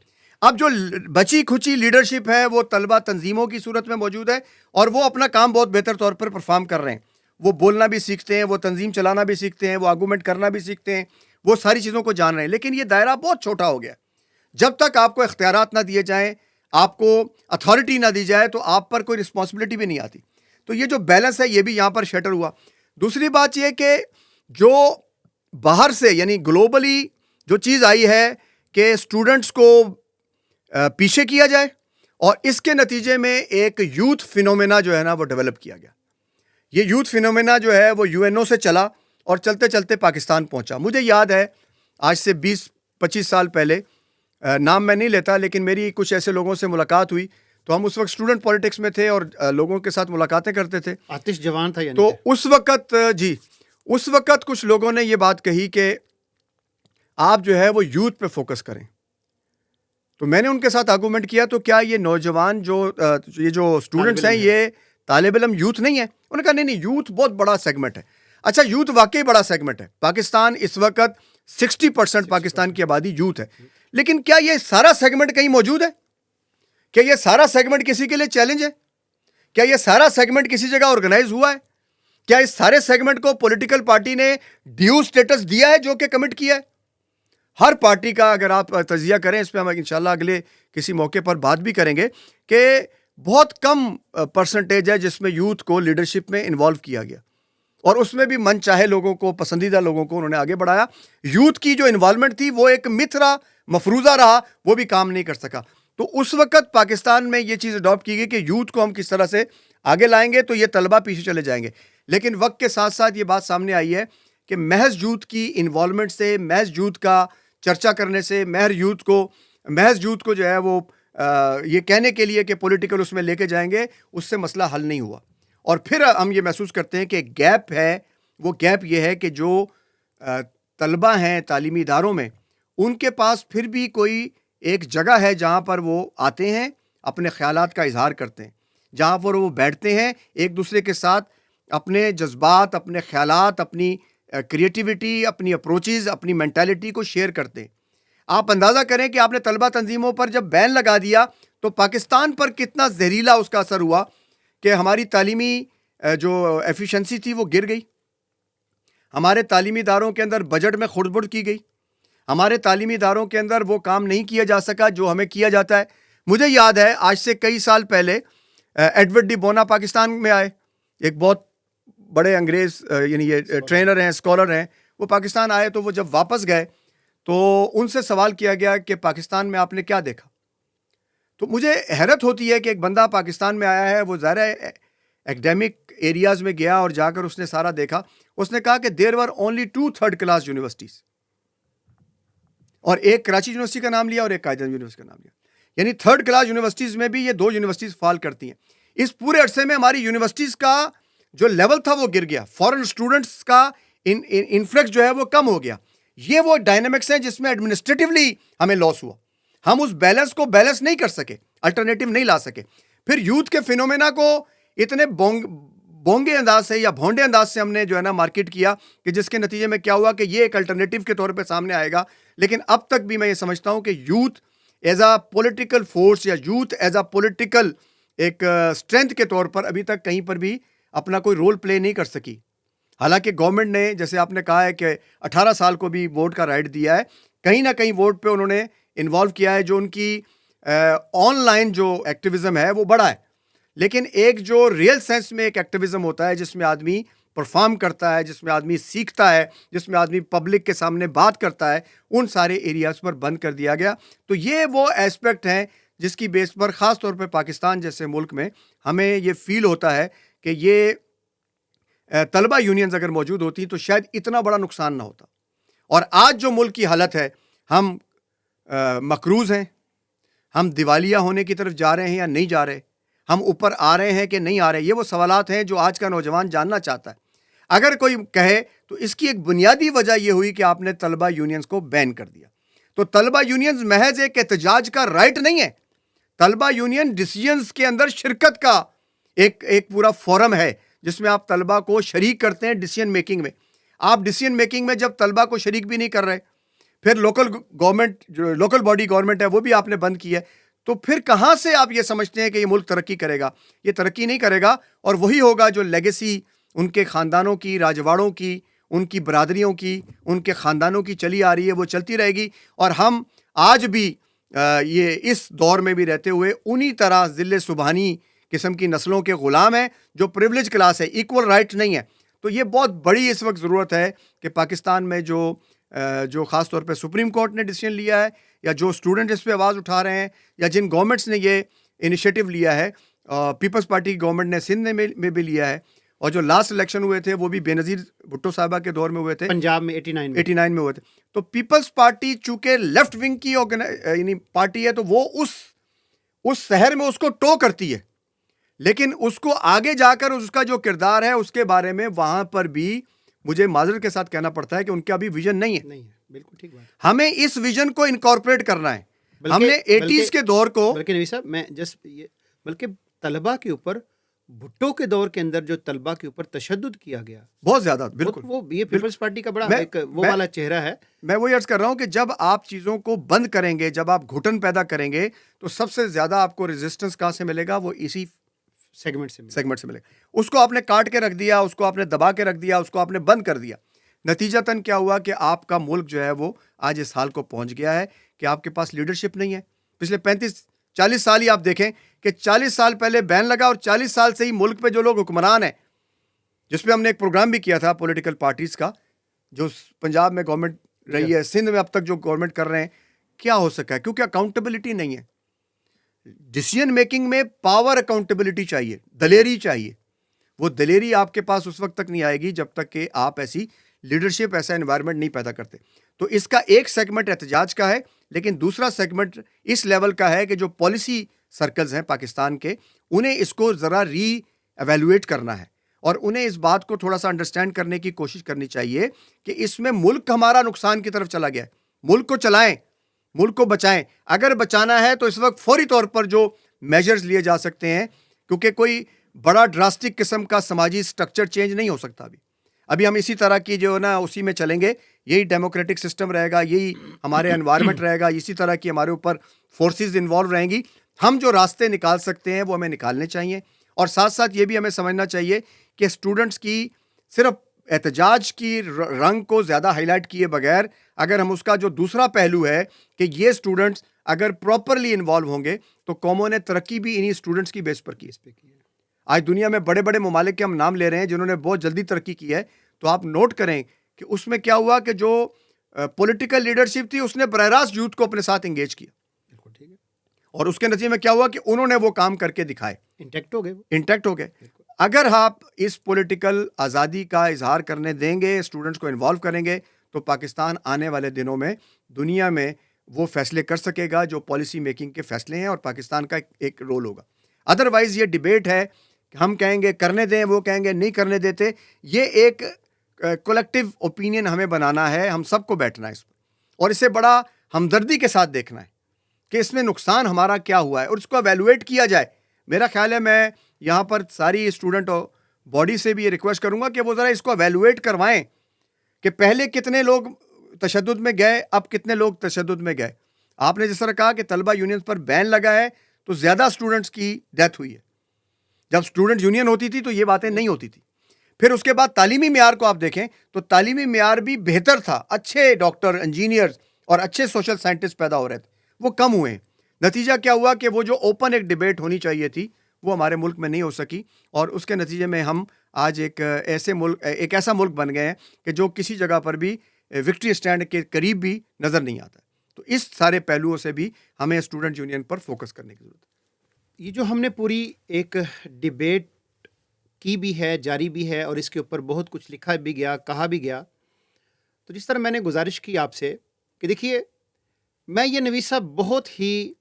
اب جو بچی کھچی لیڈرشپ ہے وہ طلبہ تنظیموں کی صورت میں موجود ہے, اور وہ اپنا کام بہت بہتر طور پر پرفارم کر رہے ہیں. وہ بولنا بھی سیکھتے ہیں, وہ تنظیم چلانا بھی سیکھتے ہیں, وہ آرگومنٹ کرنا بھی سیکھتے ہیں, وہ ساری چیزوں کو جان رہے ہیں. لیکن یہ دائرہ بہت چھوٹا ہو گیا. جب تک آپ کو اختیارات نہ دیے جائیں, آپ کو اتھارٹی نہ دی جائے, تو آپ پر کوئی رسپانسبلٹی بھی نہیں آتی. تو یہ جو بیلنس ہے یہ بھی یہاں پر شیٹر ہوا. دوسری بات یہ کہ جو باہر سے یعنی گلوبلی جو چیز آئی ہے کہ اسٹوڈنٹس کو پیچھے کیا جائے, اور اس کے نتیجے میں ایک یوتھ فینومینا جو ہے نا وہ ڈیولپ کیا گیا. یہ یوتھ فینومینا جو ہے وہ UNO سے چلا اور چلتے چلتے پاکستان پہنچا. مجھے یاد ہے آج سے 20-25 سال پہلے, نام میں نہیں لیتا, لیکن میری کچھ ایسے لوگوں سے ملاقات ہوئی, تو ہم اس وقت اسٹوڈنٹ پالیٹکس میں تھے اور لوگوں کے ساتھ ملاقاتیں کرتے تھے. آتش جوان تھا یعنی. تو اس وقت کچھ لوگوں نے یہ بات کہی کہ آپ جو ہے وہ یوتھ پہ فوکس کریں. تو میں نے ان کے ساتھ آرگومنٹ کیا, تو کیا یہ نوجوان یہ جو اسٹوڈنٹس ہیں یہ طالب علم یوتھ نہیں ہے؟ انہوں نے کہا نہیں, یوتھ بہت بڑا سیگمنٹ ہے. اچھا, یوتھ واقعی بڑا سیگمنٹ ہے. پاکستان اس وقت 60% پاکستان کی آبادی یوتھ ہے, لیکن کیا یہ سارا سیگمنٹ کہیں موجود ہے؟ کیا یہ سارا سیگمنٹ کسی کے لیے چیلنج ہے؟ کیا یہ سارا سیگمنٹ کسی جگہ آرگنائز ہوا ہے؟ کیا اس سارے سیگمنٹ کو پولیٹیکل پارٹی نے ڈیو سٹیٹس دیا ہے جو کہ کمٹ کیا ہے؟ ہر پارٹی کا اگر آپ تجزیہ کریں, اس پہ ہم انشاءاللہ اگلے کسی موقع پر بات بھی کریں گے, کہ بہت کم پرسنٹیج ہے جس میں یوتھ کو لیڈرشپ میں انوالو کیا گیا, اور اس میں بھی من چاہے لوگوں کو, پسندیدہ لوگوں کو انہوں نے آگے بڑھایا. یوتھ کی جو انوالومنٹ تھی وہ ایک متھ رہا, مفروضہ رہا, وہ بھی کام نہیں کر سکا. تو اس وقت پاکستان میں یہ چیز اڈاپٹ کی گئی کہ یوتھ کو ہم کس طرح سے آگے لائیں گے تو یہ طلبہ پیچھے چلے جائیں گے. لیکن وقت کے ساتھ ساتھ یہ بات سامنے آئی ہے کہ محض یوتھ کی انوالومنٹ سے, محض یوتھ کا چرچا کرنے سے, محض یوتھ کو جو ہے وہ یہ کہنے کے لیے کہ پولیٹیکل اس میں لے کے جائیں گے, اس سے مسئلہ حل نہیں ہوا. اور پھر ہم یہ محسوس کرتے ہیں کہ گیپ ہے. وہ گیپ یہ ہے کہ جو طلبہ ہیں تعلیمی اداروں میں, ان کے پاس پھر بھی کوئی ایک جگہ ہے جہاں پر وہ آتے ہیں, اپنے خیالات کا اظہار کرتے ہیں, جہاں پر وہ بیٹھتے ہیں ایک دوسرے کے ساتھ, اپنے جذبات, اپنے خیالات, اپنی کریٹیوٹی, اپنی اپروچز, اپنی مینٹالٹی کو شیئر کرتے ہیں. آپ اندازہ کریں کہ آپ نے طلبہ تنظیموں پر جب بین لگا دیا تو پاکستان پر کتنا زہریلا اس کا اثر ہوا کہ ہماری تعلیمی جو ایفیشنسی تھی وہ گر گئی, ہمارے تعلیمی اداروں کے اندر بجٹ میں کھڑ بڑ کی گئی, ہمارے تعلیمی اداروں کے اندر وہ کام نہیں کیا جا سکا جو ہمیں کیا جاتا ہے. مجھے یاد ہے آج سے کئی سال پہلے ایڈورڈ ڈی بونا پاکستان میں آئے, ایک بہت بڑے انگریز یعنی یہ ٹرینر ہیں, اسکالر ہیں. وہ پاکستان آئے تو وہ جب واپس گئے تو ان سے سوال کیا گیا کہ پاکستان میں آپ نے کیا دیکھا. تو مجھے حیرت ہوتی ہے کہ ایک بندہ پاکستان میں آیا ہے, وہ ظاہر ہے ایکڈیمک ایریاز میں گیا اور جا کر اس نے سارا دیکھا. اس نے کہا کہ there were only 2 third class universities, اور ایک کراچی یونیورسٹی کا نام لیا اور ایک قائد اعظم یونیورسٹی کا نام لیا. یعنی تھرڈ کلاس یونیورسٹیز میں بھی یہ 2 یونیورسٹیز فال کرتی ہیں. اس پورے عرصے میں ہماری یونیورسٹیز کا جو لیول تھا وہ گر گیا, فورن اسٹوڈنٹس کا انفلکس جو ہے وہ کم ہو گیا. یہ وہ ڈائنامکس ہیں جس میں ایڈمنسٹریٹولی ہمیں لاس ہوا. ہم اس بیلنس کو بیلنس نہیں کر سکے, الٹرنیٹو نہیں لا سکے. پھر یوتھ کے فینومینا کو اتنے بونگے انداز سے یا بھونڈے انداز سے ہم نے جو ہے نا مارکیٹ کیا کہ جس کے نتیجے میں کیا ہوا کہ یہ ایک الٹرنیٹو کے طور پہ سامنے آئے گا. لیکن اب تک بھی میں یہ سمجھتا ہوں کہ youth as a political force یا یوتھ ایز اے پولیٹیکل ایک اسٹرینتھ کے طور پر ابھی تک کہیں پر بھی اپنا کوئی رول پلے نہیں کر سکی. حالانکہ گورنمنٹ نے جیسے آپ نے کہا ہے کہ 18 سال کو بھی ووٹ کا رائٹ دیا ہے, کہیں نہ کہیں ووٹ پہ انہوں نے انوالو کیا ہے. جو ان کی آن لائن جو ایکٹیویزم ہے وہ بڑا ہے, لیکن ایک جو ریئل سینس میں ایک ایکٹیویزم ہوتا ہے جس میں آدمی پرفارم کرتا ہے, جس میں آدمی سیکھتا ہے, جس میں آدمی پبلک کے سامنے بات کرتا ہے, ان سارے ایریاز پر بند کر دیا گیا. تو یہ وہ ایسپیکٹ ہیں جس کی بیس پر خاص طور پہ پاکستان جیسے ملک میں ہمیں یہ فیل ہوتا ہے کہ یہ طلبہ یونینز اگر موجود ہوتی تو شاید اتنا بڑا نقصان نہ ہوتا. اور آج جو ملک کی حالت ہے, ہم مقروض ہیں, ہم دیوالیہ ہونے کی طرف جا رہے ہیں یا نہیں جا رہے, ہم اوپر آ رہے ہیں کہ نہیں آ رہے, یہ وہ سوالات ہیں جو آج کا نوجوان جاننا چاہتا ہے. اگر کوئی کہے تو اس کی ایک بنیادی وجہ یہ ہوئی کہ آپ نے طلبہ یونینز کو بین کر دیا. تو طلبہ یونینز محض ایک احتجاج کا رائٹ نہیں ہے, طلبہ یونین ڈیسیجنز کے اندر شرکت کا ایک پورا فورم ہے جس میں آپ طلبہ کو شریک کرتے ہیں ڈیسیجن میکنگ میں. آپ ڈیسیجن میکنگ میں جب طلبہ کو شریک بھی نہیں کر رہے, پھر لوکل گورنمنٹ جو لوکل باڈی گورنمنٹ ہے وہ بھی آپ نے بند کی ہے, تو پھر کہاں سے آپ یہ سمجھتے ہیں کہ یہ ملک ترقی کرے گا؟ یہ ترقی نہیں کرے گا, اور وہی ہوگا جو لیگیسی ان کے خاندانوں کی, راجواڑوں کی, ان کی برادریوں کی, ان کے خاندانوں کی چلی آ رہی ہے, وہ چلتی رہے گی. اور ہم آج بھی یہ اس دور میں بھی رہتے ہوئے انہی طرح ذل سبحانی قسم کی نسلوں کے غلام ہیں جو پریولیج کلاس ہے, ایکول رائٹ نہیں ہے. تو یہ بہت بڑی اس وقت ضرورت ہے کہ پاکستان میں جو خاص طور پہ سپریم کورٹ نے ڈیسیجن لیا ہے, یا جو اسٹوڈنٹ اس پہ آواز اٹھا رہے ہیں, یا جن گورنمنٹس نے یہ انیشیٹو لیا ہے, پیپلز پارٹی کی گورنمنٹ نے سندھ میں بھی لیا ہے, اور جو لاسٹ الیکشن ہوئے تھے وہ بھی بے نظیر بھٹو صاحبہ کے دور میں ہوئے تھے, پنجاب میں 89 میں ہوئے تھے. تو پیپلز پارٹی چونکہ لیفٹ ونگ کی یعنی پارٹی ہے, تو وہ اس شہر میں اس کو ٹو کرتی ہے, لیکن اس کو آگے جا کر اس کا جو کردار ہے اس کے بارے میں وہاں پر بھی مجھے معذرت کے ساتھ کہنا پڑتا ہے کہ ان کا بھی ویژن نہیں ہے. بالکل ٹھیک بات. ہمیں اس ویژن کو انکارپوریٹ کرنا ہے. ہم نے 80s کے دور کو, بلکہ نبی صاحب میں بلکہ طلبہ کے اوپر بھٹو کے دور کے اندر جو طلبہ کے اوپر تشدد کیا گیا بہت زیادہ, بالکل وہ یہ پیپلز پارٹی کا بڑا ایک وہ والا چہرہ ہے. میں وہی عرض کر رہا ہوں کہ جب آپ چیزوں کو بند کریں گے, جب آپ گھٹن پیدا کریں گے, تو سب سے زیادہ آپ کو ریزسٹنس کہاں سے ملے گا؟ وہ اسی سیگمنٹ سے ملے گا. اس کو آپ نے کاٹ کے رکھ دیا, اس کو آپ نے دبا کے رکھ دیا, اس کو آپ نے بند کر دیا. نتیجتاً کیا ہوا کہ آپ کا ملک جو ہے وہ آج اس حال کو پہنچ گیا ہے کہ آپ کے پاس لیڈرشپ نہیں ہے. پچھلے 35-40 سال ہی آپ دیکھیں کہ 40 سال پہلے بین لگا, اور 40 سال سے ہی ملک پہ جو لوگ حکمران ہیں, جس پہ ہم نے ایک پروگرام بھی کیا تھا پولیٹیکل پارٹیز کا, جو پنجاب میں گورنمنٹ رہی ہے, سندھ میں اب تک جو گورنمنٹ کر رہے ہیں, کیا ہو سکا ہے؟ کیونکہ اکاؤنٹیبلٹی نہیں ہے. ڈیسیجن میکنگ میں پاور اکاؤنٹیبلٹی چاہیے, دلیری چاہیے. وہ دلیری آپ کے پاس اس وقت تک نہیں آئے گی جب تک کہ آپ ایسی لیڈرشپ, ایسا انوائرمنٹ نہیں پیدا کرتے. تو اس کا ایک سیگمنٹ احتجاج کا ہے, لیکن دوسرا سیگمنٹ اس لیول کا ہے کہ جو پالیسی سرکلز ہیں پاکستان کے, انہیں اس کو ذرا ری ایویلویٹ کرنا ہے, اور انہیں اس بات کو تھوڑا سا انڈرسٹینڈ کرنے کی کوشش کرنی چاہیے کہ اس میں ملک ہمارا نقصان کی طرف چلا گیا ہے. ملک کو چلائیں, ملک کو بچائیں. اگر بچانا ہے تو اس وقت فوری طور پر جو میجرز لیے جا سکتے ہیں, کیونکہ کوئی بڑا ڈراسٹک قسم کا سماجی سٹرکچر چینج نہیں ہو سکتا. ابھی ہم اسی طرح کی جو نا اسی میں چلیں گے, یہی ڈیموکریٹک سسٹم رہے گا, یہی ہمارے انوائرمنٹ رہے گا, اسی طرح کی ہمارے اوپر فورسز انوالو رہیں گی. ہم جو راستے نکال سکتے ہیں وہ ہمیں نکالنے چاہیے, اور ساتھ ساتھ یہ بھی ہمیں سمجھنا چاہیے کہ اسٹوڈنٹس کی صرف احتجاج کی رنگ کو زیادہ ہائی لائٹ کیے بغیر, اگر ہم اس کا جو دوسرا پہلو ہے کہ یہ اسٹوڈنٹس اگر پراپرلی انوالو ہوں گے تو قوموں نے ترقی بھی انہی اسٹوڈنٹس کی بیس پر کی ہے. آج دنیا میں بڑے بڑے ممالک کے ہم نام لے رہے ہیں جنہوں نے بہت جلدی ترقی کی ہے, تو آپ نوٹ کریں کہ اس میں کیا ہوا کہ جو پولیٹیکل لیڈرشپ تھی اس نے براہ راست یوتھ کو اپنے ساتھ انگیج کیا, بالکل ٹھیک ہے, اور اس کے نتیجے میں کیا ہوا کہ انہوں نے وہ کام کر کے دکھائے, انٹیکٹ ہو گئے, انٹیکٹ ہو گئے. اگر آپ اس پولیٹیکل آزادی کا اظہار کرنے دیں گے, اسٹوڈنٹس کو انوالو کریں گے, تو پاکستان آنے والے دنوں میں دنیا میں وہ فیصلے کر سکے گا جو پالیسی میکنگ کے فیصلے ہیں, اور پاکستان کا ایک رول ہوگا. ادروائز یہ ڈیبیٹ ہے کہ ہم کہیں گے کرنے دیں, وہ کہیں گے نہیں کرنے دیتے. یہ ایک کولیکٹیو اوپینین ہمیں بنانا ہے, ہم سب کو بیٹھنا ہے اس پر, اور اسے بڑا ہمدردی کے ساتھ دیکھنا ہے کہ اس میں نقصان ہمارا کیا ہوا ہے, اور اس کو ایویلویٹ کیا جائے. میرا خیال ہے میں یہاں پر ساری اسٹوڈنٹ باڈی سے بھی یہ ریکویسٹ کروں گا کہ وہ ذرا اس کو ایویلویٹ کروائیں کہ پہلے کتنے لوگ تشدد میں گئے, اب کتنے لوگ تشدد میں گئے. آپ نے جس طرح کہا کہ طلبہ یونینز پر بین لگا ہے, تو زیادہ اسٹوڈنٹس کی ڈیتھ ہوئی ہے. جب اسٹوڈنٹ یونین ہوتی تھی تو یہ باتیں نہیں ہوتی تھی. پھر اس کے بعد تعلیمی معیار کو آپ دیکھیں تو تعلیمی معیار بھی بہتر تھا, اچھے ڈاکٹر, انجینئرز اور اچھے سوشل سائنٹسٹ پیدا ہو رہے تھے, وہ کم ہوئے ہیں. نتیجہ کیا ہوا کہ وہ جو اوپن ایک ڈیبیٹ ہونی چاہیے تھی وہ ہمارے ملک میں نہیں ہو سکی, اور اس کے نتیجے میں ہم آج ایک ایسا ملک بن گئے ہیں کہ جو کسی جگہ پر بھی وکٹری اسٹینڈ کے قریب بھی نظر نہیں آتا. تو اس سارے پہلوؤں سے بھی ہمیں اسٹوڈنٹ یونین پر فوکس کرنے کی ضرورت ہے. یہ جو ہم نے پوری ایک ڈیبیٹ کی بھی ہے, جاری بھی ہے, اور اس کے اوپر بہت کچھ لکھا بھی گیا, کہا بھی گیا, تو جس طرح میں نے گزارش کی آپ سے کہ دیکھیے میں یہ نویس صاحب بہت ہی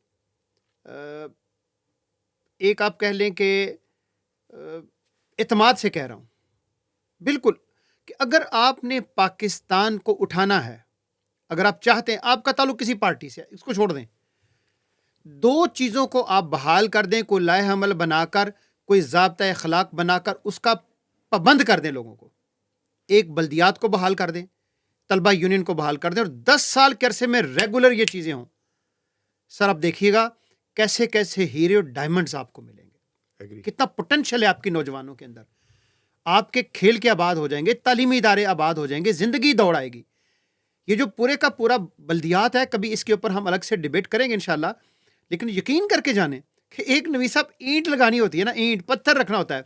ایک آپ کہہ لیں کہ اعتماد سے کہہ رہا ہوں بالکل, کہ اگر آپ نے پاکستان کو اٹھانا ہے, اگر آپ چاہتے ہیں, آپ کا تعلق کسی پارٹی سے, اس کو چھوڑ دیں, دو چیزوں کو آپ بحال کر دیں, کوئی لائحہ عمل بنا کر, کوئی ضابطہ اخلاق بنا کر اس کا پابند کر دیں لوگوں کو. ایک بلدیات کو بحال کر دیں, طلبہ یونین کو بحال کر دیں, اور 10 سال کے عرصے میں ریگولر یہ چیزیں ہوں, سر آپ دیکھیے گا کیسے کیسے ہیرے اور ڈائمنڈز آپ کو ملیں گے, کتنا پوٹینشیل ہے آپ کی نوجوانوں کے اندر. آپ کے کھیل کے آباد ہو جائیں گے, تعلیمی ادارے آباد ہو جائیں گے, زندگی دوڑائے گی. یہ جو پورے کا پورا بلدیات ہے, کبھی اس کے اوپر ہم الگ سے ڈیبیٹ کریں گے انشاءاللہ, لیکن یقین کر کے جانیں کہ ایک نویس صاحب اینٹ لگانی ہوتی ہے نا, اینٹ پتھر رکھنا ہوتا ہے,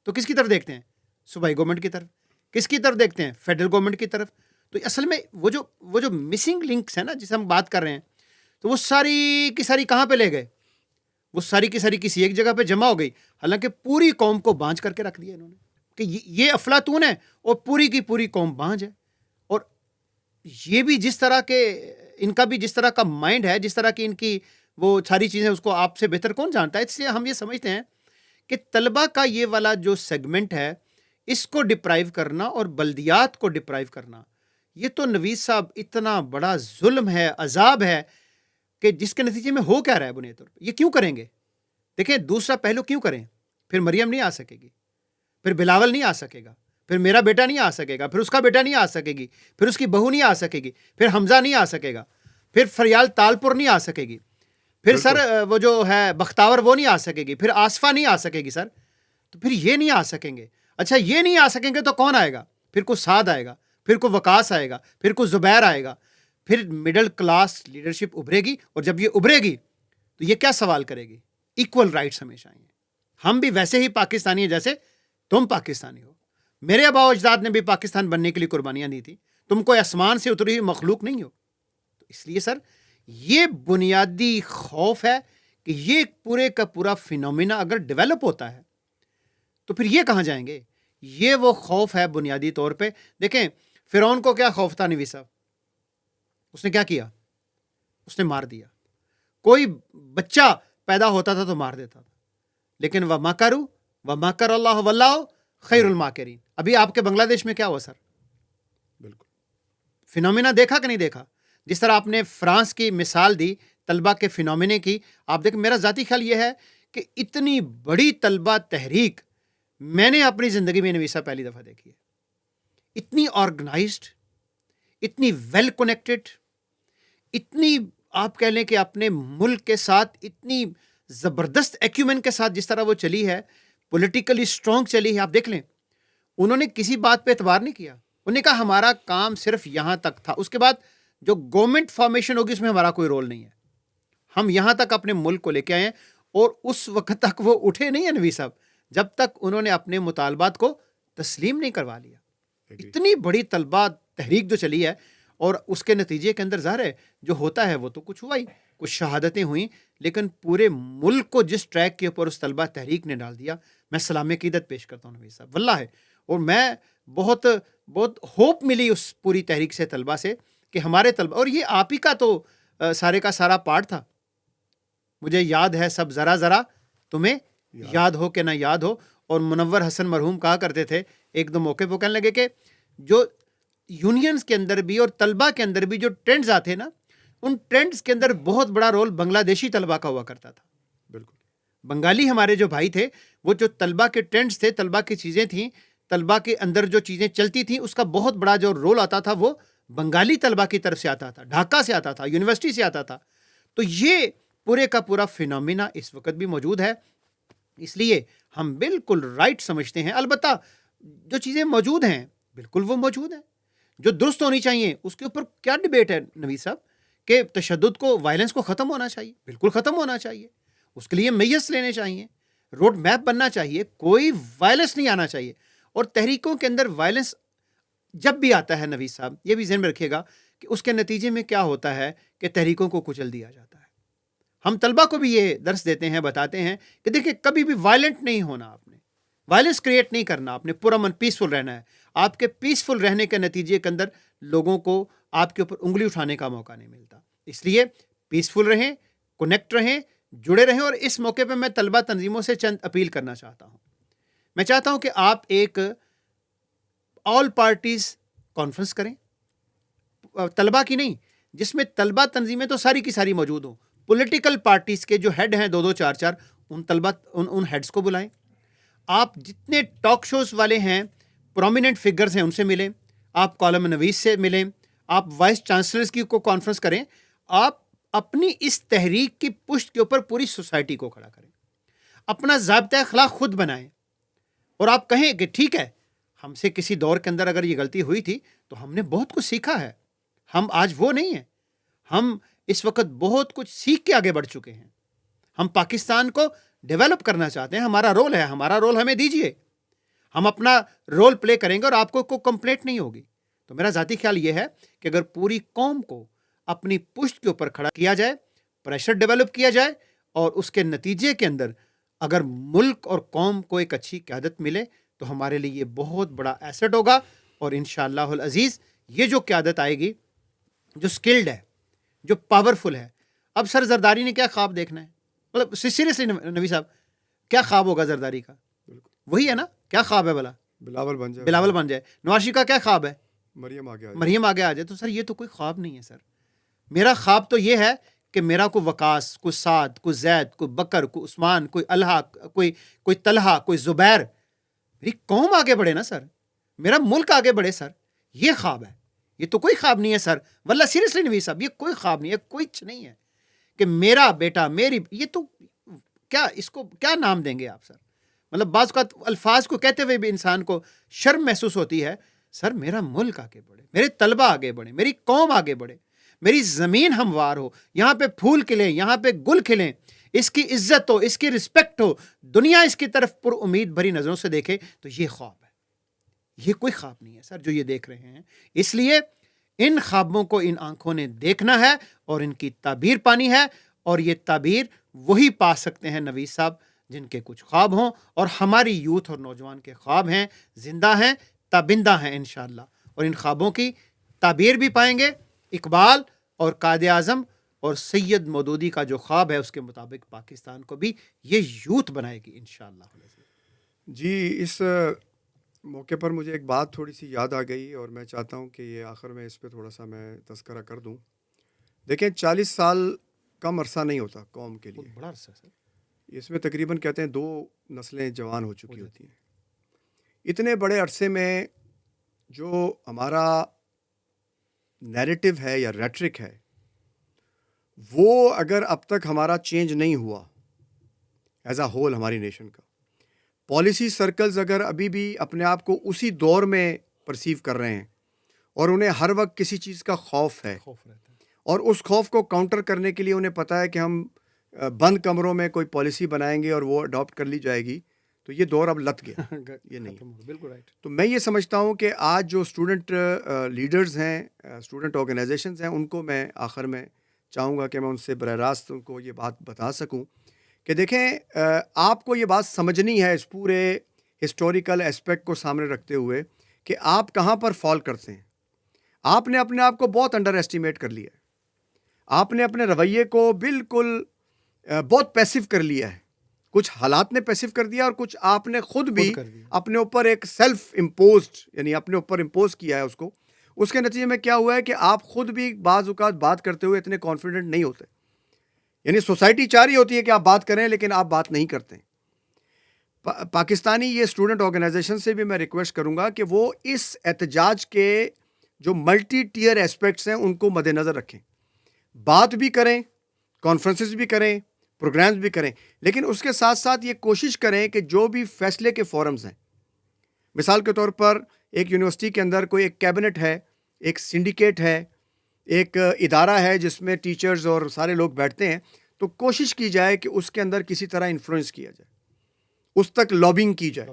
تو کس کی طرف دیکھتے ہیں؟ صوبائی گورنمنٹ کی طرف. کس کی طرف دیکھتے ہیں؟ فیڈرل گورنمنٹ کی طرف. تو اصل میں وہ جو مسنگ لنکس ہیں نا جسے ہم بات کر رہے ہیں, تو وہ ساری کی ساری کہاں پہ لے گئے؟ وہ ساری کی ساری کسی ایک جگہ پہ جمع ہو گئی, حالانکہ پوری قوم کو بانجھ کر کے رکھ دیا انہوں نے کہ یہ افلاطون ہے اور پوری کی پوری قوم بانجھ ہے. اور یہ بھی جس طرح کے ان کا بھی جس طرح کا مائنڈ ہے, جس طرح کی ان کی وہ ساری چیزیں, اس کو آپ سے بہتر کون جانتا ہے. اس لیے ہم یہ سمجھتے ہیں کہ طلبہ کا یہ والا جو سیگمنٹ ہے اس کو ڈپرائیو کرنا اور بلدیات کو ڈپرائیو کرنا, یہ تو نویس صاحب اتنا بڑا ظلم ہے, عذاب ہے, کہ جس کے نتیجے میں ہو کیا رہا ہے بنیادی طور پر. یہ کیوں کریں گے؟ دیکھیں دوسرا پہلو کیوں کریں؟ پھر مریم نہیں آ سکے گی, پھر بلاول نہیں آ سکے گا, پھر میرا بیٹا نہیں آ سکے گا, پھر اس کا بیٹا نہیں آ سکے گی, پھر اس کی بہو نہیں آ سکے گی, پھر حمزہ نہیں آ سکے گا, پھر فریال تالپور نہیں آ سکے گی, پھر سر وہ جو ہے بختاور وہ نہیں آ سکے گی, پھر آصفہ نہیں آ سکے گی سر. تو پھر یہ نہیں آ سکیں گے. اچھا یہ نہیں آ سکیں گے تو کون آئے گا؟ پھر کوئی سعد آئے گا, پھر کوئی وقاص آئے گا, پھر کوئی زبیر آئے گا, پھر مڈل کلاس لیڈرشپ ابھرے گی. اور جب یہ ابھرے گی تو یہ کیا سوال کرے گی؟ ایکول رائٹس ہمیشہ آئیں گے. ہم بھی ویسے ہی پاکستانی ہیں جیسے تم پاکستانی ہو. میرے آباء و اجداد نے بھی پاکستان بننے کے لیے قربانیاں دی تھی, تم کوئی آسمان سے اتری ہوئی مخلوق نہیں ہو. تو اس لیے سر یہ بنیادی خوف ہے کہ یہ پورے کا پورا فینومینا اگر ڈیولپ ہوتا ہے تو پھر یہ کہاں جائیں گے. یہ وہ خوف ہے بنیادی طور پہ. دیکھیں فرعون کو کیا خوف تھا نویس صاحب, اس نے کیا کیا؟ اس نے مار دیا. کوئی بچہ پیدا ہوتا تھا تو مار دیتا تھا. لیکن وَمَكَرُوا وَمَكَرَ اللَّهُ وَاللَّهُ خَيْرُ الْمَاكِرِينَ. ابھی آپ کے بنگلہ دیش میں کیا ہوا سر؟ بالکل فینومینا دیکھا کہ نہیں دیکھا؟ جس طرح آپ نے فرانس کی مثال دی طلبہ کے فینومینے کی, آپ دیکھیں میرا ذاتی خیال یہ ہے کہ اتنی بڑی طلبہ تحریک میں نے اپنی زندگی میں نویسہ پہلی دفعہ دیکھی ہے. اتنی آرگنائزڈ, اتنی ویل کنیکٹڈ, اتنی آپ کہہ لیں کہ اپنے ملک کے ساتھ اتنی زبردست ایکیومن کے ساتھ جس طرح وہ چلی ہے, پولیٹیکلی اسٹرانگ چلی ہے. آپ دیکھ لیں انہوں نے کسی بات پہ اعتبار نہیں کیا. انہوں نے کہا ہمارا کام صرف یہاں تک تھا, اس کے بعد جو گورنمنٹ فارمیشن ہوگی اس میں ہمارا کوئی رول نہیں ہے. ہم یہاں تک اپنے ملک کو لے کے آئے ہیں, اور اس وقت تک وہ اٹھے نہیں ہیں نویس صاحب جب تک انہوں نے اپنے مطالبات کو تسلیم نہیں کروا لیا. اتنی بڑی طلبہ تحریک جو چلی ہے اور اس کے نتیجے کے اندر ظاہر ہے جو ہوتا ہے وہ تو کچھ ہوا ہی، کچھ شہادتیں ہوئیں، لیکن پورے ملک کو جس ٹریک کے اوپر اس طلبہ تحریک نے ڈال دیا، میں سلام عقیدت پیش کرتا ہوں نوید صاحب، واللہ ہے. اور میں بہت بہت ہوپ ملی اس پوری تحریک سے، طلبہ سے، کہ ہمارے طلبہ، اور یہ آپ ہی کا تو سارے کا سارا پارٹ تھا. مجھے یاد ہے سب ذرا ذرا تمہیں یاد ہو کہ نہ یاد ہو. اور منور حسن مرحوم کہا کرتے تھے ایک دو موقع پہ، کہنے لگے کہ جو یونینز کے اندر بھی اور طلبہ کے اندر بھی جو ٹرینڈز آتے نا، ان ٹرینڈز کے اندر بہت بڑا رول بنگلہ دیشی طلبہ کا ہوا کرتا تھا. بالکل. بنگالی ہمارے جو بھائی تھے، وہ جو طلبہ کے ٹرینڈز تھے، طلبہ کی چیزیں تھیں، طلبہ کے اندر جو چیزیں چلتی تھیں، اس کا بہت بڑا جو رول آتا تھا وہ بنگالی طلبہ کی طرف سے آتا تھا، ڈھاکہ سے آتا تھا، یونیورسٹی سے آتا تھا. تو یہ پورے کا پورا فینومینا اس وقت بھی موجود ہے. اس لیے ہم بالکل رائٹ سمجھتے ہیں. البتہ جو چیزیں موجود ہیں بالکل وہ موجود ہیں، جو درست ہونی چاہیے اس کے اوپر کیا ڈیبیٹ ہے نوید صاحب، کہ تشدد کو، وائلنس کو ختم ہونا چاہیے، بالکل ختم ہونا چاہیے. اس کے لیے میئرس لینے چاہیے، روڈ میپ بننا چاہیے، کوئی وائلنس نہیں آنا چاہیے. اور تحریکوں کے اندر وائلنس جب بھی آتا ہے نوید صاحب، یہ بھی ذہن میں رکھیے گا کہ اس کے نتیجے میں کیا ہوتا ہے کہ تحریکوں کو کچل دیا جاتا ہے. ہم طلبہ کو بھی یہ درس دیتے ہیں، بتاتے ہیں کہ دیکھیں کبھی بھی وائلنٹ نہیں ہونا، آپ نے وائلنس کریٹ نہیں کرنا، آپ نے پرامن پیسفل رہنا ہے. آپ کے پیسفل رہنے کے نتیجے کے اندر لوگوں کو آپ کے اوپر انگلی اٹھانے کا موقع نہیں ملتا. اس لیے پیسفل رہیں، کنیکٹ رہیں، جڑے رہیں. اور اس موقع پہ میں طلبہ تنظیموں سے چند اپیل کرنا چاہتا ہوں. میں چاہتا ہوں کہ آپ ایک آل پارٹیز کانفرنس کریں، طلبہ کی نہیں، جس میں طلبہ تنظیمیں تو ساری کی ساری موجود ہوں، پولیٹیکل پارٹیز کے جو ہیڈ ہیں، دو دو چار چار، ان طلبہ ان ہیڈز کو بلائیں. آپ جتنے ٹاک شوز والے ہیں، پرومیننٹ فگرز ہیں، ان سے ملیں. آپ کالم نویس سے ملیں. آپ وائس چانسلرز کی کو کانفرنس کریں. آپ اپنی اس تحریک کی پشت کے اوپر پوری سوسائٹی کو کھڑا کریں. اپنا ضابطۂ اخلاق خود بنائیں. اور آپ کہیں کہ ٹھیک ہے، ہم سے کسی دور کے اندر اگر یہ غلطی ہوئی تھی تو ہم نے بہت کچھ سیکھا ہے. ہم آج وہ نہیں ہیں. ہم اس وقت بہت کچھ سیکھ کے آگے بڑھ چکے ہیں. ہم پاکستان کو ڈیولپ کرنا چاہتے ہیں. ہمارا رول ہے، ہمارا رول ہمیں دیجیے. ہم اپنا رول پلے کریں گے اور آپ کو کوئی کمپلینٹ نہیں ہوگی. تو میرا ذاتی خیال یہ ہے کہ اگر پوری قوم کو اپنی پشت کے اوپر کھڑا کیا جائے، پریشر ڈیولپ کیا جائے، اور اس کے نتیجے کے اندر اگر ملک اور قوم کو ایک اچھی قیادت ملے تو ہمارے لیے یہ بہت بڑا ایسٹ ہوگا. اور انشاءاللہ العزیز یہ جو قیادت آئے گی، جو سکلڈ ہے، جو پاورفل ہے. اب سر زرداری نے کیا خواب دیکھنا ہے؟ مطلب سیریسلی نبی صاحب، کیا خواب ہوگا زرداری کا؟ وہی ہے نا، کیا خواب ہے بھلا؟ بلاول بن جائے. بلاول بن جائے. نواز شریف کا کیا خواب ہے؟ مریم آگے آ جائے. تو سر یہ تو کوئی خواب نہیں ہے. سر میرا خواب تو یہ ہے کہ میرا کوئی وقاص، کوئی سعد، کوئی زید، کوئی بکر، کوئی عثمان، کوئی الحا، کوئی طلحہ، کوئی زبیر، میری قوم آگے بڑھے نا سر، میرا ملک آگے بڑھے سر. یہ خواب ہے. یہ تو کوئی خواب نہیں ہے سر، واللہ سیریسلی نبی صاحب، یہ کوئی خواب نہیں ہے، کچھ نہیں ہے کہ میرا بیٹا، میری، یہ تو کیا، اس کو کیا نام دیں گے آپ سر؟ مطلب بعض اوقات الفاظ کو کہتے ہوئے بھی انسان کو شرم محسوس ہوتی ہے. سر میرا ملک آگے بڑھے، میرے طلبہ آگے بڑھے، میری قوم آگے بڑھے، میری زمین ہموار ہو، یہاں پہ پھول کھلیں، یہاں پہ گل کھلیں، اس کی عزت ہو، اس کی رسپیکٹ ہو، دنیا اس کی طرف پر امید بھری نظروں سے دیکھے. تو یہ خواب ہے. یہ کوئی خواب نہیں ہے سر جو یہ دیکھ رہے ہیں. اس لیے ان خوابوں کو ان آنکھوں نے دیکھنا ہے اور ان کی تعبیر پانی ہے. اور یہ تعبیر وہی پا سکتے ہیں نوید صاحب جن کے کچھ خواب ہوں. اور ہماری یوتھ اور نوجوان کے خواب ہیں، زندہ ہیں، تابندہ ہیں انشاءاللہ. اور ان خوابوں کی تعبیر بھی پائیں گے. اقبال اور قائد اعظم اور سید مودودی کا جو خواب ہے اس کے مطابق پاکستان کو بھی یہ یوتھ بنائے گی انشاءاللہ. جی، اس موقع پر مجھے ایک بات تھوڑی سی یاد آ گئی اور میں چاہتا ہوں کہ یہ آخر میں اس پہ تھوڑا سا میں تذکرہ کر دوں. دیکھیں 40 سال کم عرصہ نہیں ہوتا قوم کے لیے. بڑا عرصہ سر. اس میں تقریباً کہتے ہیں 2 نسلیں جوان ہو چکی ہوتی ہیں. اتنے بڑے عرصے میں جو ہمارا نیریٹو ہے یا ریٹرک ہے، وہ اگر اب تک ہمارا چینج نہیں ہوا ایز اے ہول ہماری نیشن کا، پالیسی سرکلز اگر ابھی بھی اپنے آپ کو اسی دور میں پرسیو کر رہے ہیں اور انہیں ہر وقت کسی چیز کا خوف ہے، اور اس خوف کو کاؤنٹر کرنے کے لیے انہیں پتہ ہے کہ ہم بند کمروں میں کوئی پالیسی بنائیں گے اور وہ اڈاپٹ کر لی جائے گی، تو یہ دور اب لت گیا، یہ نہیں ہے۔ بالکل رائٹ۔ تو میں یہ سمجھتا ہوں کہ آج جو اسٹوڈنٹ لیڈرز ہیں، اسٹوڈنٹ آرگنائزیشنز ہیں، ان کو میں آخر میں چاہوں گا کہ میں ان سے براہ راست ان کو یہ بات بتا سکوں کہ دیکھیں، آپ کو یہ بات سمجھنی ہے اس پورے ہسٹوریکل اسپیکٹ کو سامنے رکھتے ہوئے کہ آپ کہاں پر فال کرتے ہیں۔ آپ نے اپنے آپ کو بہت انڈر ایسٹیمیٹ کر لیا ہے، آپ نے اپنے رویے کو بالکل بہت پیسو کر لیا ہے، کچھ حالات نے پیسو کر دیا اور کچھ آپ نے خود بھی اپنے اوپر ایک سیلف امپوزڈ، یعنی اپنے اوپر امپوز کیا ہے اس کو۔ اس کے نتیجے میں کیا ہوا ہے کہ آپ خود بھی بعض اوقات بات کرتے ہوئے اتنے کانفیڈنٹ نہیں ہوتے، یعنی سوسائٹی چاہ رہی ہوتی ہے کہ آپ بات کریں لیکن آپ بات نہیں کرتے۔ پاکستانی یہ اسٹوڈنٹ آرگنائزیشن سے بھی میں ریکویسٹ کروں گا کہ وہ اس احتجاج کے جو ملٹی ٹیئر اسپیکٹس ہیں ان کو مد نظر رکھیں، بات بھی کریں، کانفرنسز بھی کریں، پروگرامز بھی کریں، لیکن اس کے ساتھ ساتھ یہ کوشش کریں کہ جو بھی فیصلے کے فورمز ہیں، مثال کے طور پر ایک یونیورسٹی کے اندر کوئی ایک کیبنٹ ہے، ایک سنڈیکیٹ ہے، ایک ادارہ ہے جس میں ٹیچرز اور سارے لوگ بیٹھتے ہیں، تو کوشش کی جائے کہ اس کے اندر کسی طرح انفلوئنس کیا جائے، اس تک لابنگ کی جائے،